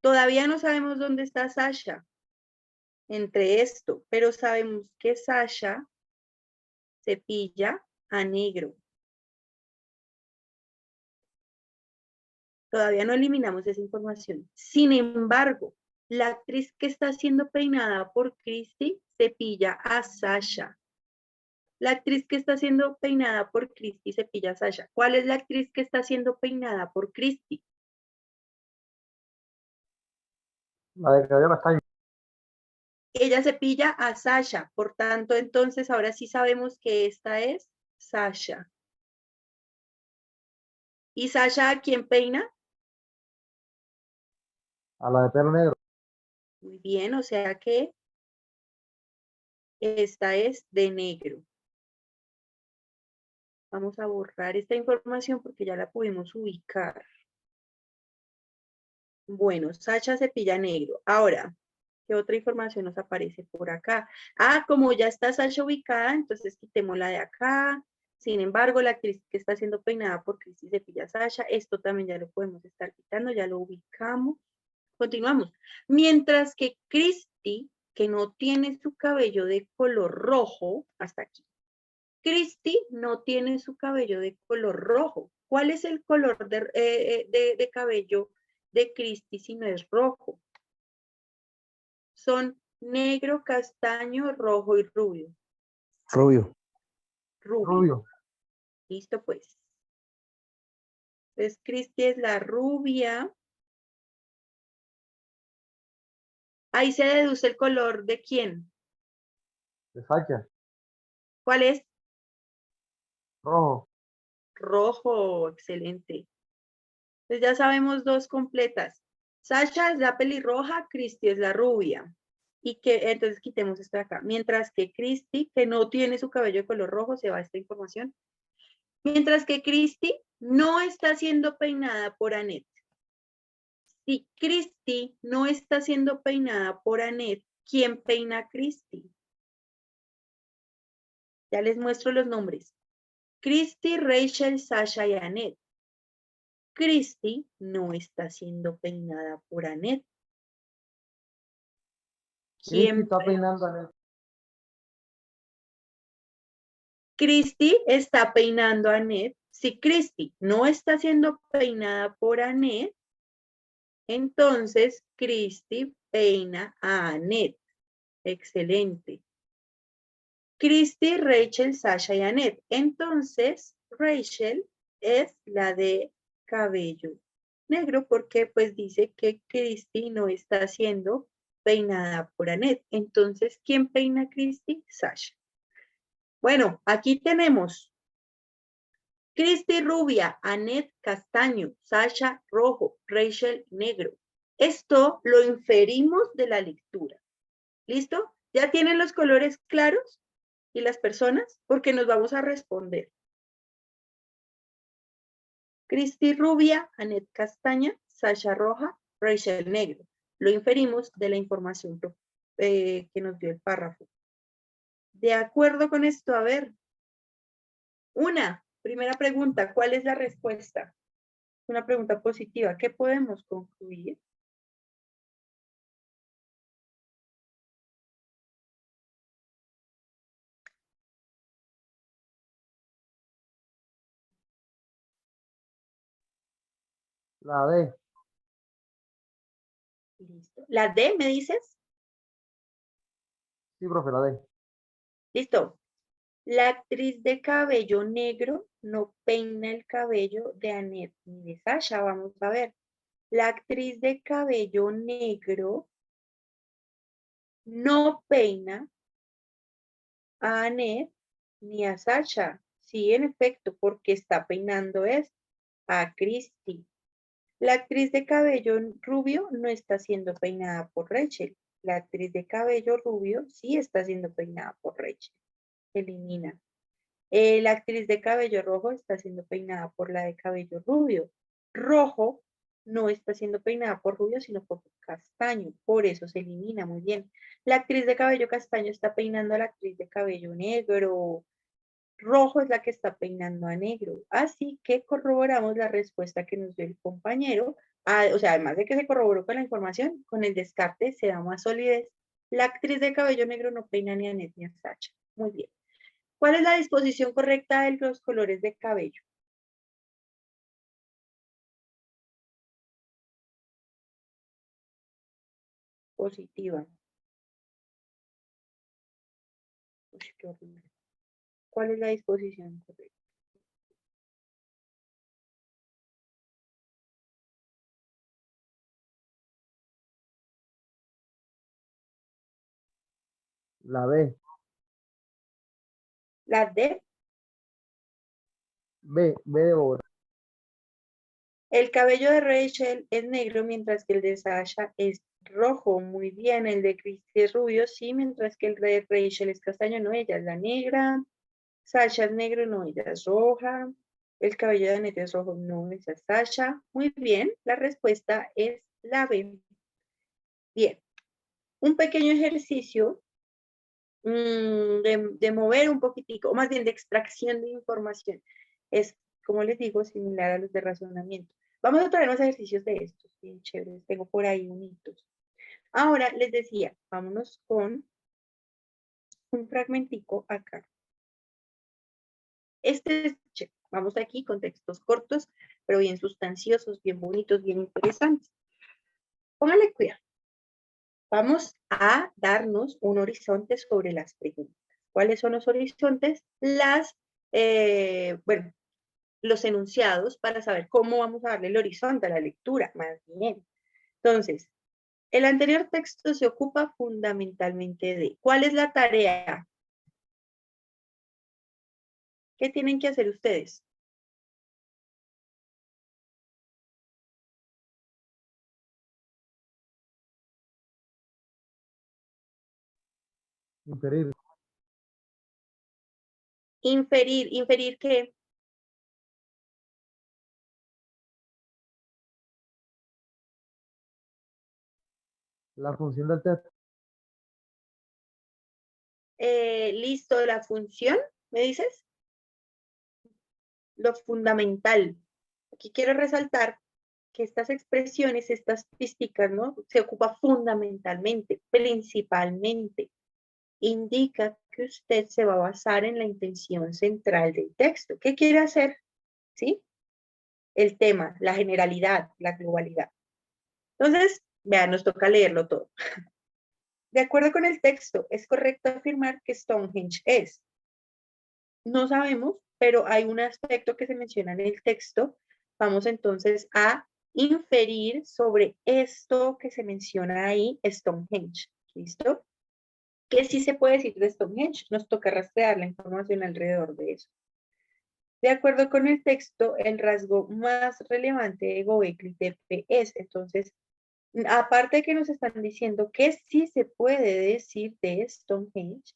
Todavía no sabemos dónde está Sasha entre esto, pero sabemos que Sasha cepilla a negro. Todavía no eliminamos esa información. Sin embargo, la actriz que está siendo peinada por Christy cepilla a Sasha. La actriz que está siendo peinada por Christy cepilla a Sasha. ¿Cuál es la actriz que está siendo peinada por Christy? La de cabello castaño. Ella cepilla a Sasha. Por tanto, entonces ahora sí sabemos que esta es Sasha. ¿Y Sasha a quién peina? A la de pelo negro. Muy bien, o sea que esta es de negro. Vamos a borrar esta información porque ya la pudimos ubicar. Bueno, Sasha cepilla negro. Ahora, ¿qué otra información nos aparece por acá? Ah, como ya está Sasha ubicada, entonces quitémosla de acá. Sin embargo, la actriz que está siendo peinada por Christy cepilla a Sasha, esto también ya lo podemos estar quitando, ya lo ubicamos. Continuamos. Mientras que Christy, que no tiene su cabello de color rojo, hasta aquí. Christy no tiene su cabello de color rojo. ¿Cuál es el color de cabello de Christy si no es rojo? son negro, castaño, rojo y rubio. Rubio. Rubio. Rubio. Listo, pues. Entonces, Cristi es la rubia. Ahí se deduce el color de quién. De Sacha. ¿Cuál es? Rojo. Rojo, excelente. Entonces ya sabemos dos completas. Sasha es la pelirroja, Cristi es la rubia. Y que entonces quitemos esto de acá. Mientras que Cristi, que no tiene su cabello de color rojo, se va esta información. Mientras que Cristi no está siendo peinada por Annette. Si Cristi no está siendo peinada por Annette, ¿quién peina a Cristi? Ya les muestro los nombres. Cristi, Rachel, Sasha y Annette. Cristi no está siendo peinada por Annette. Cristi ¿Quién está peinando a Annette. Cristi está peinando a Annette. Si Cristi no está siendo peinada por Annette, entonces Cristi peina a Annette. Excelente. Cristi, Rachel, Sasha y Annette. Entonces, Rachel es la de cabello negro porque pues dice que Cristi no está siendo peinada por Annette. Entonces, ¿quién peina a Cristi? Sasha. Bueno, aquí tenemos Cristi rubia, Annette castaño, Sasha rojo, Rachel negro. Esto lo inferimos de la lectura. ¿Listo? ¿Ya tienen los colores claros? ¿Y las personas? Porque nos vamos a responder. Cristi rubia, Annette castaña, Sasha roja, Rachel negro. Lo inferimos de la información que nos dio el párrafo. De acuerdo con esto, a ver. Primera pregunta, ¿cuál es la respuesta? Una pregunta positiva. ¿Qué podemos concluir? La D. Listo. ¿La D me dices? Sí, profe, la D. Listo. La actriz de cabello negro no peina el cabello de Annette ni de Sasha. Vamos a ver. La actriz de cabello negro no peina a Annette ni a Sasha. Sí, en efecto, porque está peinando es a Cristi. La actriz de cabello rubio no está siendo peinada por Rachel. La actriz de cabello rubio sí está siendo peinada por Rachel. Elimina. La actriz de cabello rojo está siendo peinada por la de cabello rubio. Rojo no está siendo peinada por rubio, sino por castaño. Por eso se elimina. Muy bien. La actriz de cabello castaño está peinando a la actriz de cabello negro. Rojo es la que está peinando a negro. Así que corroboramos la respuesta que nos dio el compañero. O sea, además de que se corroboró con la información, con el descarte se da más solidez. La actriz de cabello negro no peina ni a Annette ni a Sasha. Muy bien. ¿Cuál es la disposición correcta de los colores de cabello? Positiva. Uy, qué horrible. ¿Cuál es la disposición correcta? La B. La D. B de Bogotá. El cabello de Rachel es negro, mientras que el de Sasha es rojo. Muy bien. El de Cristi es rubio, sí, mientras que el de Rachel es castaño. No, ella es la negra. Sasha es negro, no, ella es roja. El cabello de Annette es rojo, no, esa es Sasha. Muy bien. La respuesta es la B. Bien. Un pequeño ejercicio de mover un poquitico, o más bien de extracción de información. Es, como les digo, similar a los de razonamiento. Vamos a traer unos ejercicios de estos, bien chéveres. Tengo por ahí unitos. Ahora les decía, vámonos con un fragmentico acá. Este es, vamos aquí con textos cortos, pero bien sustanciosos, bien bonitos, bien interesantes. Póngale cuidado. Vamos a darnos un horizonte sobre las preguntas. ¿Cuáles son los horizontes? Bueno, los enunciados para saber cómo vamos a darle el horizonte a la lectura, más bien. Entonces, el anterior texto se ocupa fundamentalmente de ¿cuál es la tarea? ¿Qué tienen que hacer ustedes? Inferir. Inferir qué. La función del texto. Listo, la función, ¿me dices? Lo fundamental. Aquí quiero resaltar que estas expresiones, estas pisticas, ¿no? Se ocupa fundamentalmente, principalmente. Indica que usted se va a basar en la intención central del texto. ¿Qué quiere hacer? ¿Sí? El tema, la generalidad, la globalidad. Entonces, vean, nos toca leerlo todo. De acuerdo con el texto, es correcto afirmar que Stonehenge es. No sabemos, pero hay un aspecto que se menciona en el texto. Vamos entonces a inferir sobre esto que se menciona ahí, Stonehenge. ¿Listo? ¿Qué sí se puede decir de Stonehenge? Nos toca rastrear la información alrededor de eso. De acuerdo con el texto, el rasgo más relevante de Göbekli Tepe es, entonces, aparte de que nos están diciendo que sí se puede decir de Stonehenge,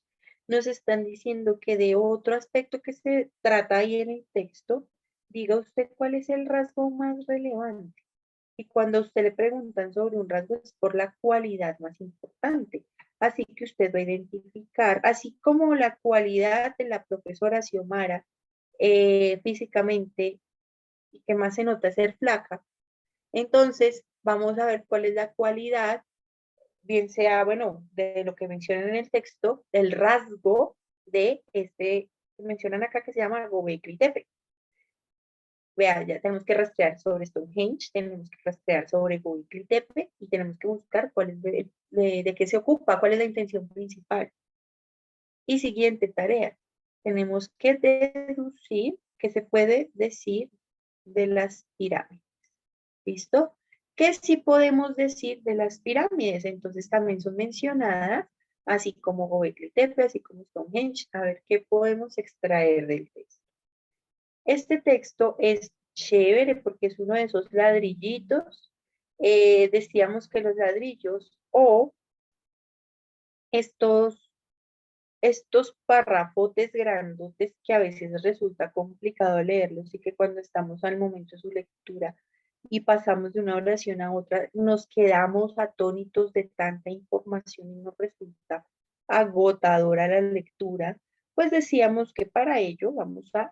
nos están diciendo que de otro aspecto que se trata ahí en el texto, diga usted cuál es el rasgo más relevante. Y cuando a usted le preguntan sobre un rasgo es por la cualidad más importante. Así que usted va a identificar, así como la cualidad de la profesora Xiomara físicamente, y que más se nota ser flaca. Entonces, vamos a ver cuál es la cualidad, bien sea, bueno, de lo que mencionan en el texto, el rasgo de este, mencionan acá que se llama Göbekli Tepe. Vea, ya tenemos que rastrear sobre Stonehenge, tenemos que rastrear sobre Göbekli Tepe y tenemos que buscar cuál es de qué se ocupa, cuál es la intención principal. Y siguiente tarea, tenemos que deducir qué se puede decir de las pirámides. ¿Listo? ¿Qué sí podemos decir de las pirámides? Entonces también son mencionadas, así como Göbekli Tepe, así como Stonehenge. A ver qué podemos extraer del texto. Este texto es chévere porque es uno de esos ladrillitos. Decíamos que los ladrillos o estos parrafotes grandotes que a veces resulta complicado leerlos y que cuando estamos al momento de su lectura y pasamos de una oración a otra, nos quedamos atónitos de tanta información y nos resulta agotadora la lectura, pues decíamos que para ello vamos a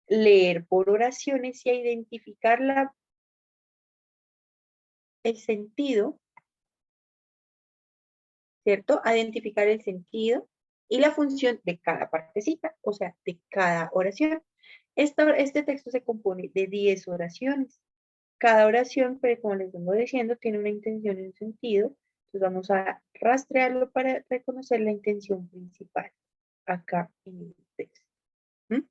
leer por oraciones y a identificar el sentido, ¿cierto? A identificar el sentido y la función de cada partecita, o sea, de cada oración. Este texto se compone de 10 oraciones. Cada oración, pero como les vengo diciendo, tiene una intención y un sentido. Entonces vamos a rastrearlo para reconocer la intención principal acá en el texto. ¿Mm?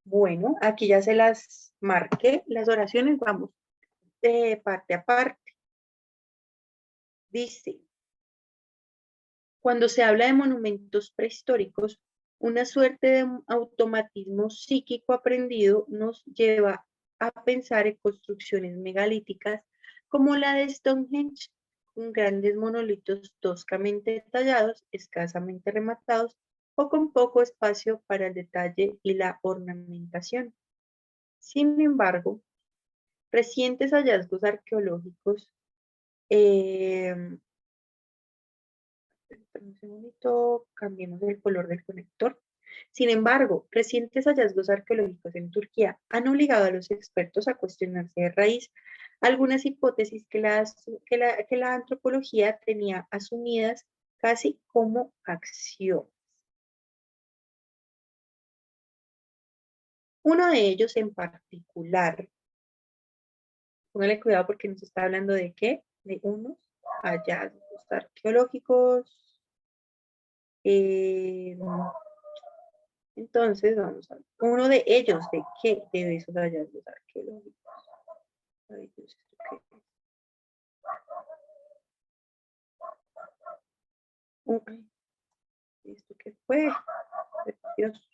Bueno, aquí ya se las marqué, las oraciones, vamos de parte a parte. Dice, cuando se habla de monumentos prehistóricos, una suerte de automatismo psíquico aprendido nos lleva a pensar en construcciones megalíticas como la de Stonehenge, con grandes monolitos toscamente tallados, escasamente rematados o con poco espacio para el detalle y la ornamentación. Sin embargo, recientes hallazgos arqueológicos un segundito, cambiemos el color del conector. Sin embargo, recientes hallazgos arqueológicos en Turquía han obligado a los expertos a cuestionarse de raíz algunas hipótesis que la antropología tenía asumidas casi como axiomas. Uno de ellos en particular, póngale cuidado porque nos está hablando de qué, de unos hallazgos. hallazgos arqueológicos. Entonces, vamos a ver. Uno de ellos, ¿de qué? De esos hallazgos arqueológicos. Ay, Dios, ¿esto qué es? Ay, ¿esto qué fue? Dios.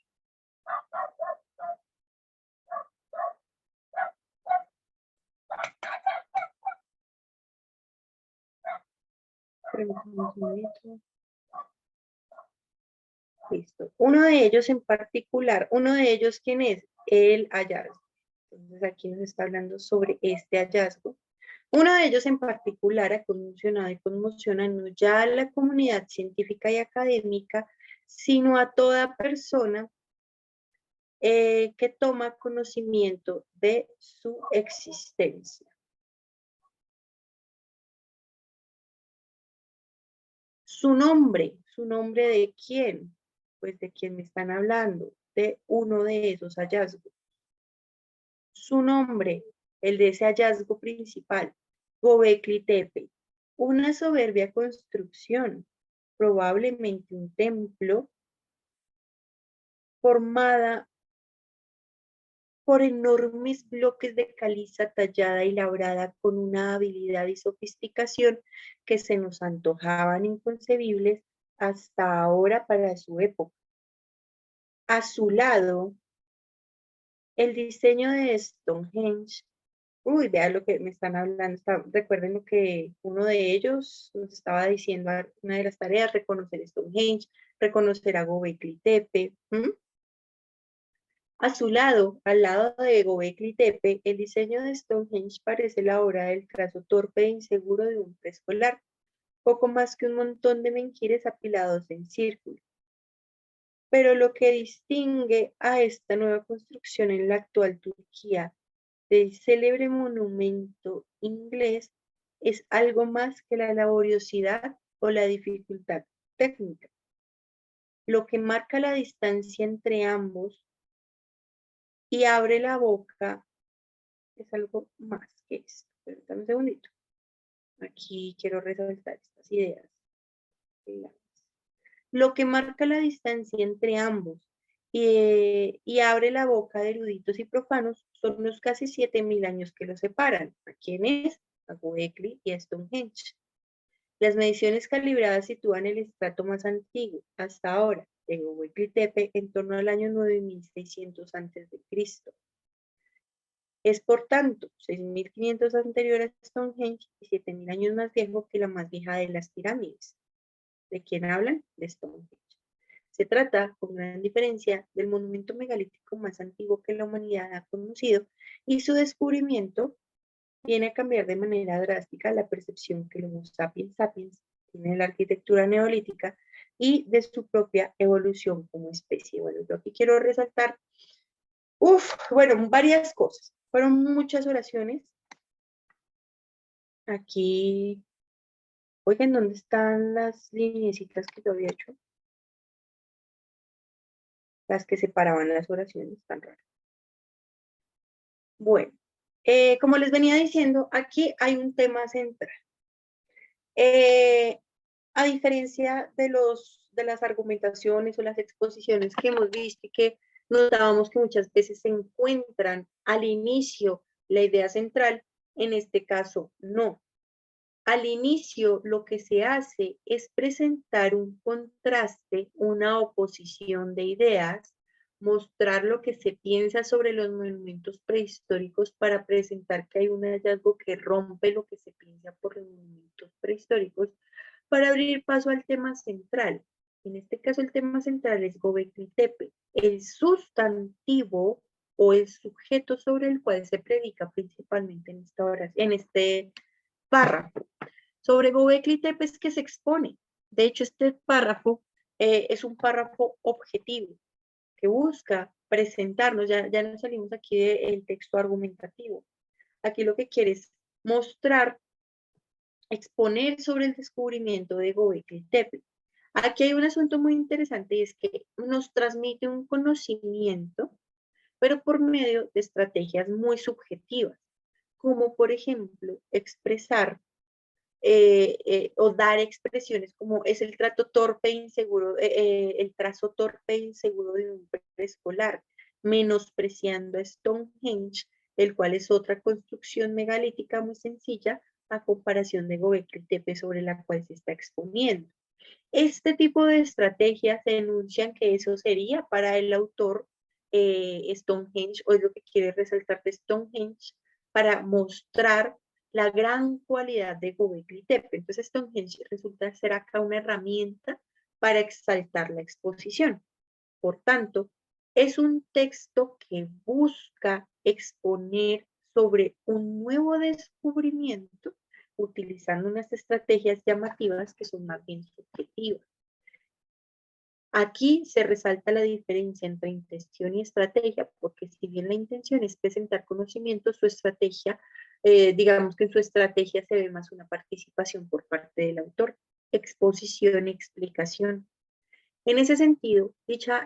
Permítame un segundito. Listo. Uno de ellos en particular, uno de ellos, ¿quién es? El hallazgo. Entonces aquí nos está hablando sobre este hallazgo. Uno de ellos en particular ha conmocionado y conmociona no ya a la comunidad científica y académica, sino a toda persona que toma conocimiento de su existencia. ¿Su nombre de quién? Pues de quién me están hablando, de uno de esos hallazgos. Su nombre, el de ese hallazgo principal, Göbekli Tepe, una soberbia construcción, probablemente un templo, formada por enormes bloques de caliza tallada y labrada con una habilidad y sofisticación que se nos antojaban inconcebibles hasta ahora para su época. A su lado, el diseño de Stonehenge. Uy, vean lo que me están hablando. Recuerden lo que uno de ellos nos estaba diciendo, una de las tareas, reconocer Stonehenge, reconocer a Göbekli Tepe. A su lado, al lado de Göbekli Tepe, el diseño de Stonehenge parece la obra del trazo torpe e inseguro de un preescolar, poco más que un montón de menhires apilados en círculo. Pero lo que distingue a esta nueva construcción en la actual Turquía del célebre monumento inglés es algo más que la laboriosidad o la dificultad técnica. Lo que marca la distancia entre ambos y abre la boca es algo más que esto. Permítame un segundito. Aquí quiero resaltar estas ideas. Lo que marca la distancia entre ambos y abre la boca de eruditos y profanos son los casi 7000 años que los separan. ¿A quiénes? A Göbekli y a Stonehenge. Las mediciones calibradas sitúan el estrato más antiguo, hasta ahora, de Göbekli Tepe en torno al año 9600 a.C. Es por tanto 6500 anterior a Stonehenge y 7000 años más viejo que la más vieja de las pirámides. ¿De quién hablan? De Stonehenge. Se trata, con gran diferencia, del monumento megalítico más antiguo que la humanidad ha conocido, y su descubrimiento viene a cambiar de manera drástica la percepción que el Homo sapiens sapiens tiene de la arquitectura neolítica y de su propia evolución como especie. Bueno, yo aquí quiero resaltar, bueno, varias cosas. Fueron muchas oraciones. Aquí, oigan, ¿dónde están las lineecitas que yo había hecho? Las que separaban las oraciones, tan raras. Bueno, como les venía diciendo, aquí hay un tema central. A diferencia de las argumentaciones o las exposiciones que hemos visto y que notábamos que muchas veces se encuentran al inicio la idea central, en este caso no. Al inicio lo que se hace es presentar un contraste, una oposición de ideas, mostrar lo que se piensa sobre los monumentos prehistóricos para presentar que hay un hallazgo que rompe lo que se piensa por los monumentos prehistóricos, para abrir paso al tema central. En este caso el tema central es Göbekli Tepe, el sustantivo o el sujeto sobre el cual se predica principalmente en esta oración, en este párrafo. Sobre Göbekli Tepe es que se expone. De hecho, este párrafo es un párrafo objetivo que busca presentarnos, ya nos salimos aquí del texto argumentativo. Aquí lo que quiere es mostrar, exponer sobre el descubrimiento de Göbekli Tepe. Aquí hay un asunto muy interesante y es que nos transmite un conocimiento, pero por medio de estrategias muy subjetivas, como por ejemplo expresar o dar expresiones como es el trato torpe e inseguro, el trazo torpe e inseguro de un preescolar, menospreciando a Stonehenge, el cual es otra construcción megalítica muy sencilla a comparación de Göbekli Tepe sobre la cual se está exponiendo. Este tipo de estrategias denuncian que eso sería para el autor Stonehenge, o es lo que quiere resaltar de Stonehenge, para mostrar la gran cualidad de Göbekli Tepe. Entonces Stonehenge resulta ser acá una herramienta para exaltar la exposición. Por tanto, es un texto que busca exponer sobre un nuevo descubrimiento utilizando unas estrategias llamativas que son más bien subjetivas. Aquí se resalta la diferencia entre intención y estrategia, porque si bien la intención es presentar conocimiento, su estrategia, digamos que en su estrategia se ve más una participación por parte del autor, exposición y explicación. En ese sentido, dicha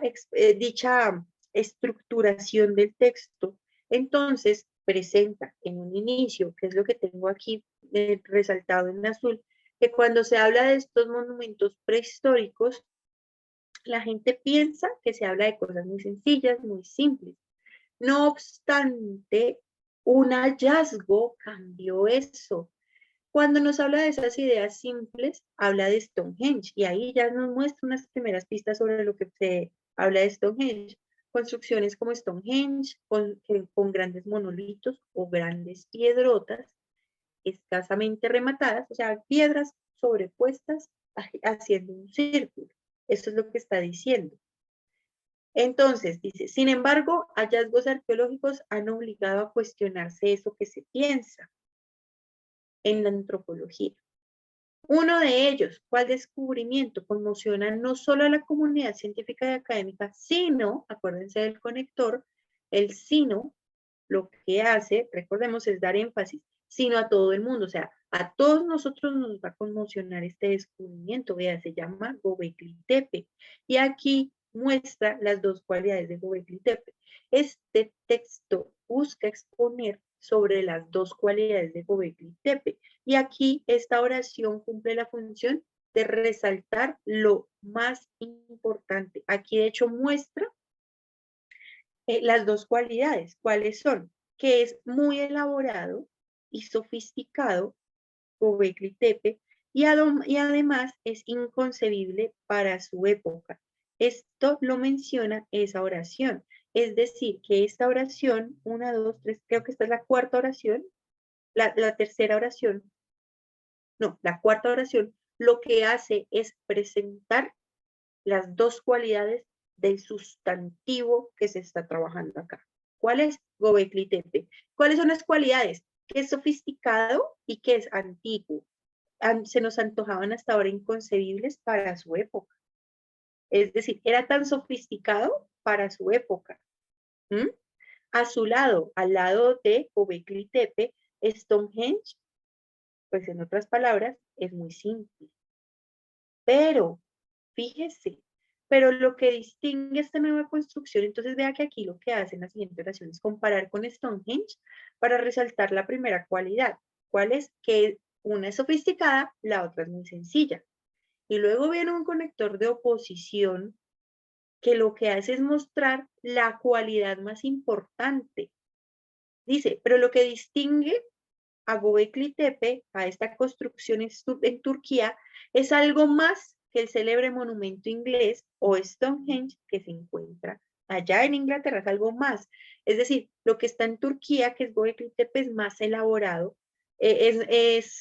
estructuración del texto, entonces, presenta en un inicio, que es lo que tengo aquí resaltado en azul, que cuando se habla de estos monumentos prehistóricos, la gente piensa que se habla de cosas muy sencillas, muy simples. No obstante, un hallazgo cambió eso. Cuando nos habla de esas ideas simples, habla de Stonehenge, y ahí ya nos muestra unas primeras pistas sobre lo que se habla de Stonehenge. Construcciones como Stonehenge, con grandes monolitos o grandes piedrotas, escasamente rematadas, o sea, piedras sobrepuestas haciendo un círculo. Eso es lo que está diciendo. Entonces, dice, sin embargo, hallazgos arqueológicos han obligado a cuestionarse eso que se piensa en la antropología. Uno de ellos, ¿cuál descubrimiento? Conmociona no solo a la comunidad científica y académica, sino, acuérdense del conector, el sino, lo que hace, recordemos, es dar énfasis, sino a todo el mundo, o sea, a todos nosotros nos va a conmocionar este descubrimiento, vea, se llama Göbekli Tepe, y aquí muestra las dos cualidades de Göbekli Tepe. Este texto busca exponer sobre las dos cualidades de Göbekli Tepe, y aquí esta oración cumple la función de resaltar lo más importante. Aquí de hecho muestra las dos cualidades. ¿Cuáles son? Que es muy elaborado y sofisticado, Göbekli Tepe, y además es inconcebible para su época. Esto lo menciona esa oración. Es decir, que esta oración, 1, 2, 3, creo que esta es la cuarta oración, la tercera oración, no, la cuarta oración, lo que hace es presentar las dos cualidades del sustantivo que se está trabajando acá. ¿Cuál es? Göbekli Tepe. ¿Cuáles son las cualidades? Que es sofisticado y que es antiguo. Se nos antojaban hasta ahora inconcebibles para su época. Es decir, era tan sofisticado para su época. ¿Mm? A su lado, al lado de Göbekli Tepe, Stonehenge, pues en otras palabras, es muy simple. Pero, fíjese, pero lo que distingue esta nueva construcción, entonces vea que aquí lo que hace en la siguiente oración es comparar con Stonehenge para resaltar la primera cualidad. ¿Cuál es? Que una es sofisticada, la otra es muy sencilla. Y luego viene un conector de oposición que lo que hace es mostrar la cualidad más importante. Dice, pero lo que distingue a Göbekli Tepe, a esta construcción en Turquía, es algo más que el célebre monumento inglés o Stonehenge que se encuentra allá en Inglaterra, es algo más. Es decir, lo que está en Turquía, que es Göbekli Tepe, es más elaborado,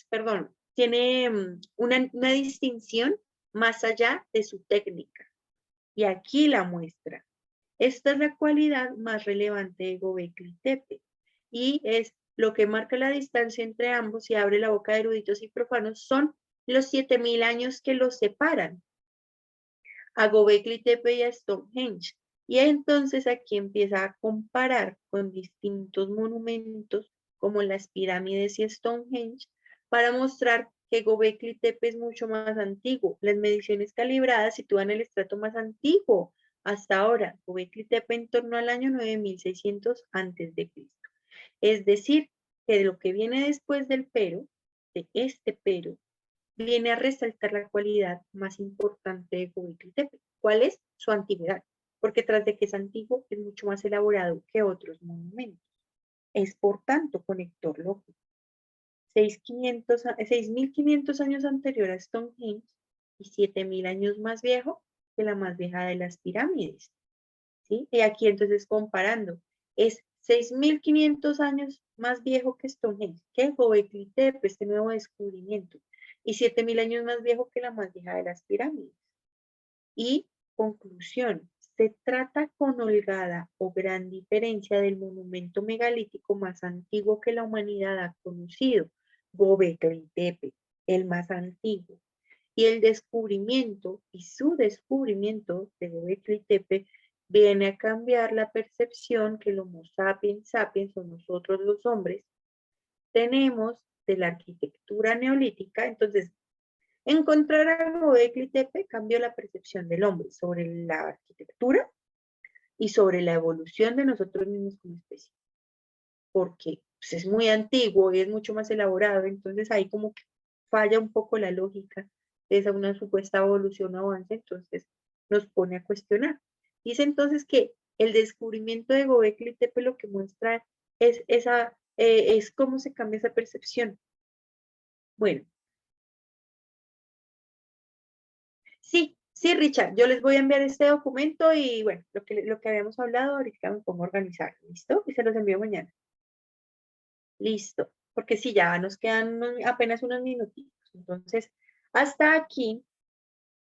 perdón, tiene una distinción más allá de su técnica. Y aquí la muestra. Esta es la cualidad más relevante de Göbekli Tepe y es lo que marca la distancia entre ambos y abre la boca de eruditos y profanos son los 7000 años que los separan a Göbekli Tepe y a Stonehenge. Y entonces aquí empieza a comparar con distintos monumentos como las pirámides y Stonehenge para mostrar que Göbekli Tepe es mucho más antiguo. Las mediciones calibradas sitúan el estrato más antiguo hasta ahora, Göbekli Tepe en torno al año 9600 a.C. Es decir, que lo que viene después del pero de este pero viene a resaltar la cualidad más importante de Göbekli Tepe. ¿Cuál es? Su antigüedad, porque tras de que es antiguo, es mucho más elaborado que otros monumentos. Es, por tanto, conector lógico. 6.500 años anterior a Stonehenge y 7.000 años más viejo que la más vieja de las pirámides. ¿Sí? Y aquí entonces comparando, es 6.500 años más viejo que Stonehenge, que Göbekli Tepe, este nuevo descubrimiento, y 7.000 años más viejo que la más vieja de las pirámides. Y conclusión, se trata con holgada o gran diferencia del monumento megalítico más antiguo que la humanidad ha conocido, Göbekli Tepe, el más antiguo. Y el descubrimiento y su descubrimiento de Göbekli Tepe viene a cambiar la percepción que el Homo sapiens sapiens, o nosotros los hombres, tenemos de la arquitectura neolítica. Entonces, encontrar a Göbekli Tepe cambió la percepción del hombre sobre la arquitectura y sobre la evolución de nosotros mismos como especie. Porque pues, es muy antiguo y es mucho más elaborado, entonces ahí como que falla un poco la lógica de esa una supuesta evolución o avance, entonces nos pone a cuestionar. Dice entonces que el descubrimiento de Göbekli Tepe lo que muestra es cómo se cambia esa percepción. Bueno. Sí, Richard, yo les voy a enviar este documento y bueno, lo que habíamos hablado, ahorita me pongo a organizar, ¿listo? Y se los envío mañana. Listo, porque sí, ya nos quedan apenas unos minutitos. Entonces, hasta aquí,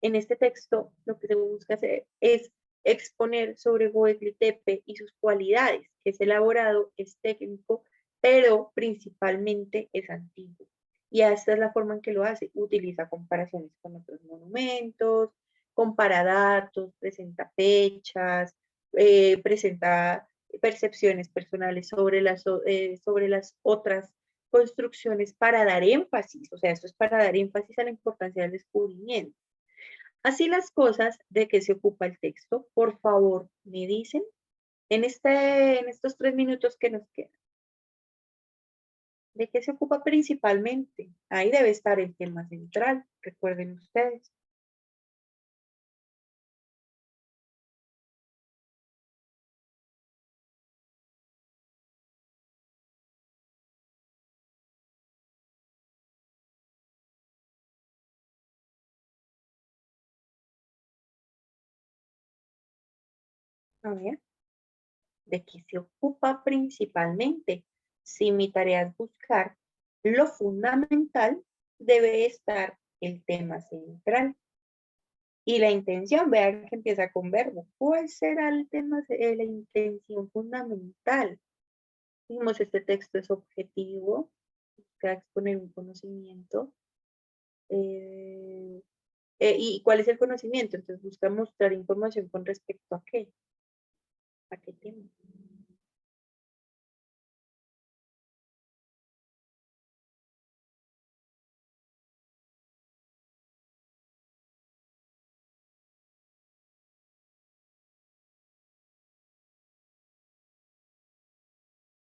en este texto, lo que se busca hacer es exponer sobre Göbekli Tepe y sus cualidades, que es elaborado, es técnico, pero principalmente es antiguo. Y esta es la forma en que lo hace. Utiliza comparaciones con otros monumentos, compara datos, presenta fechas, presenta percepciones personales sobre las otras construcciones para dar énfasis. O sea, esto es para dar énfasis a la importancia del descubrimiento. Así las cosas, ¿de qué se ocupa el texto? Por favor, me dicen en estos 3 minutos que nos quedan. ¿De qué se ocupa principalmente? Ahí debe estar el tema central, recuerden ustedes. A ver, ¿de qué se ocupa principalmente? Si mi tarea es buscar lo fundamental, debe estar el tema central. Y la intención, vean que empieza con verbo. ¿Cuál será el tema, la intención fundamental? Dijimos, este texto es objetivo, busca exponer un conocimiento. ¿Y cuál es el conocimiento? Entonces busca mostrar información con respecto a qué. ¿A qué tema?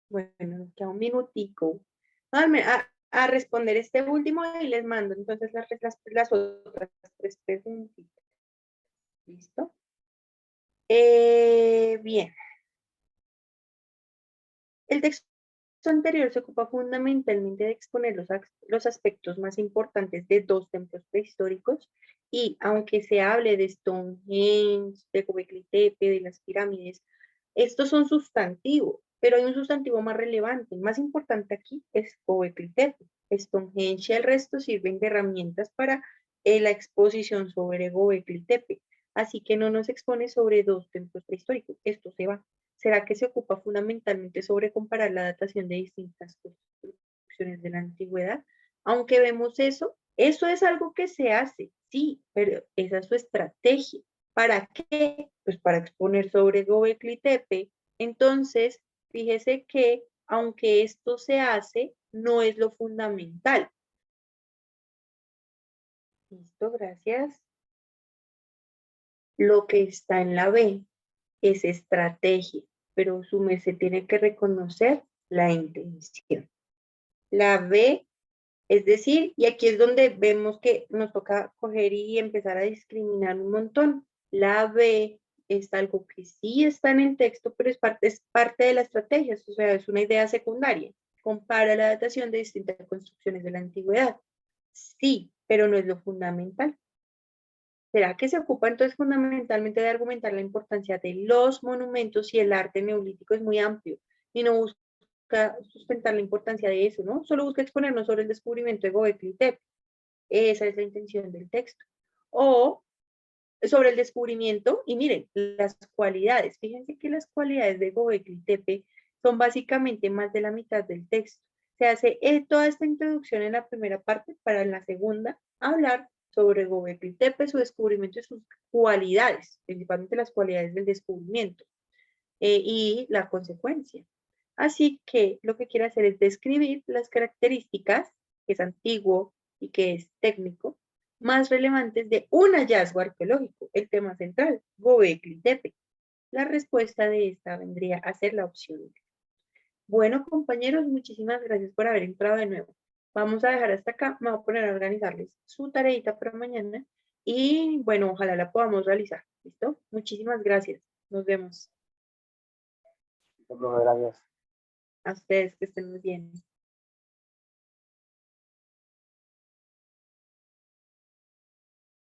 Bueno, nos queda un minutico. A responder este último y les mando entonces las otras 3 preguntitas. ¿Listo? Bien. El texto anterior se ocupa fundamentalmente de exponer los aspectos más importantes de 2 templos prehistóricos y aunque se hable de Stonehenge, de Göbekli Tepe, de las pirámides, estos son sustantivos, pero hay un sustantivo más relevante, más importante aquí es Göbekli Tepe. Stonehenge y el resto sirven de herramientas para la exposición sobre Göbekli Tepe, así que no nos expone sobre 2 templos prehistóricos, esto se va. ¿Será que se ocupa fundamentalmente sobre comparar la datación de distintas construcciones de la antigüedad? Aunque vemos eso es algo que se hace, sí, pero esa es su estrategia. ¿Para qué? Pues para exponer sobre Göbekli Tepe. Entonces, fíjese que aunque esto se hace, no es lo fundamental. Listo, gracias. Lo que está en la B es estrategia, pero su merced tiene que reconocer la intención. La B Es decir, y aquí es donde vemos que nos toca coger y empezar a discriminar un montón. La B es algo que sí está en el texto, pero es parte de la estrategia, o sea, es una idea secundaria. Compara la datación de distintas construcciones de la antigüedad. Sí, pero no es lo fundamental. ¿Será que se ocupa entonces fundamentalmente de argumentar la importancia de los monumentos y el arte neolítico es muy amplio y no busca sustentar la importancia de eso, ¿no? Solo busca exponernos sobre el descubrimiento de Göbekli Tepe. Esa es la intención del texto. O sobre el descubrimiento, y miren, las cualidades. Fíjense que las cualidades de Göbekli Tepe son básicamente más de la mitad del texto. Se hace toda esta introducción en la primera parte para en la segunda hablar sobre Göbekli Tepe, su descubrimiento y sus cualidades, principalmente las cualidades del descubrimiento y la consecuencia. Así que lo que quiere hacer es describir las características, que es antiguo y que es técnico, más relevantes de un hallazgo arqueológico, el tema central, Göbekli Tepe. La respuesta de esta vendría a ser la opción. Bueno, compañeros, muchísimas gracias por haber entrado de nuevo. Vamos a dejar hasta acá, me voy a poner a organizarles su tareita para mañana y bueno, ojalá la podamos realizar. ¿Listo? Muchísimas gracias. Nos vemos. Gracias. A ustedes que estén muy bien.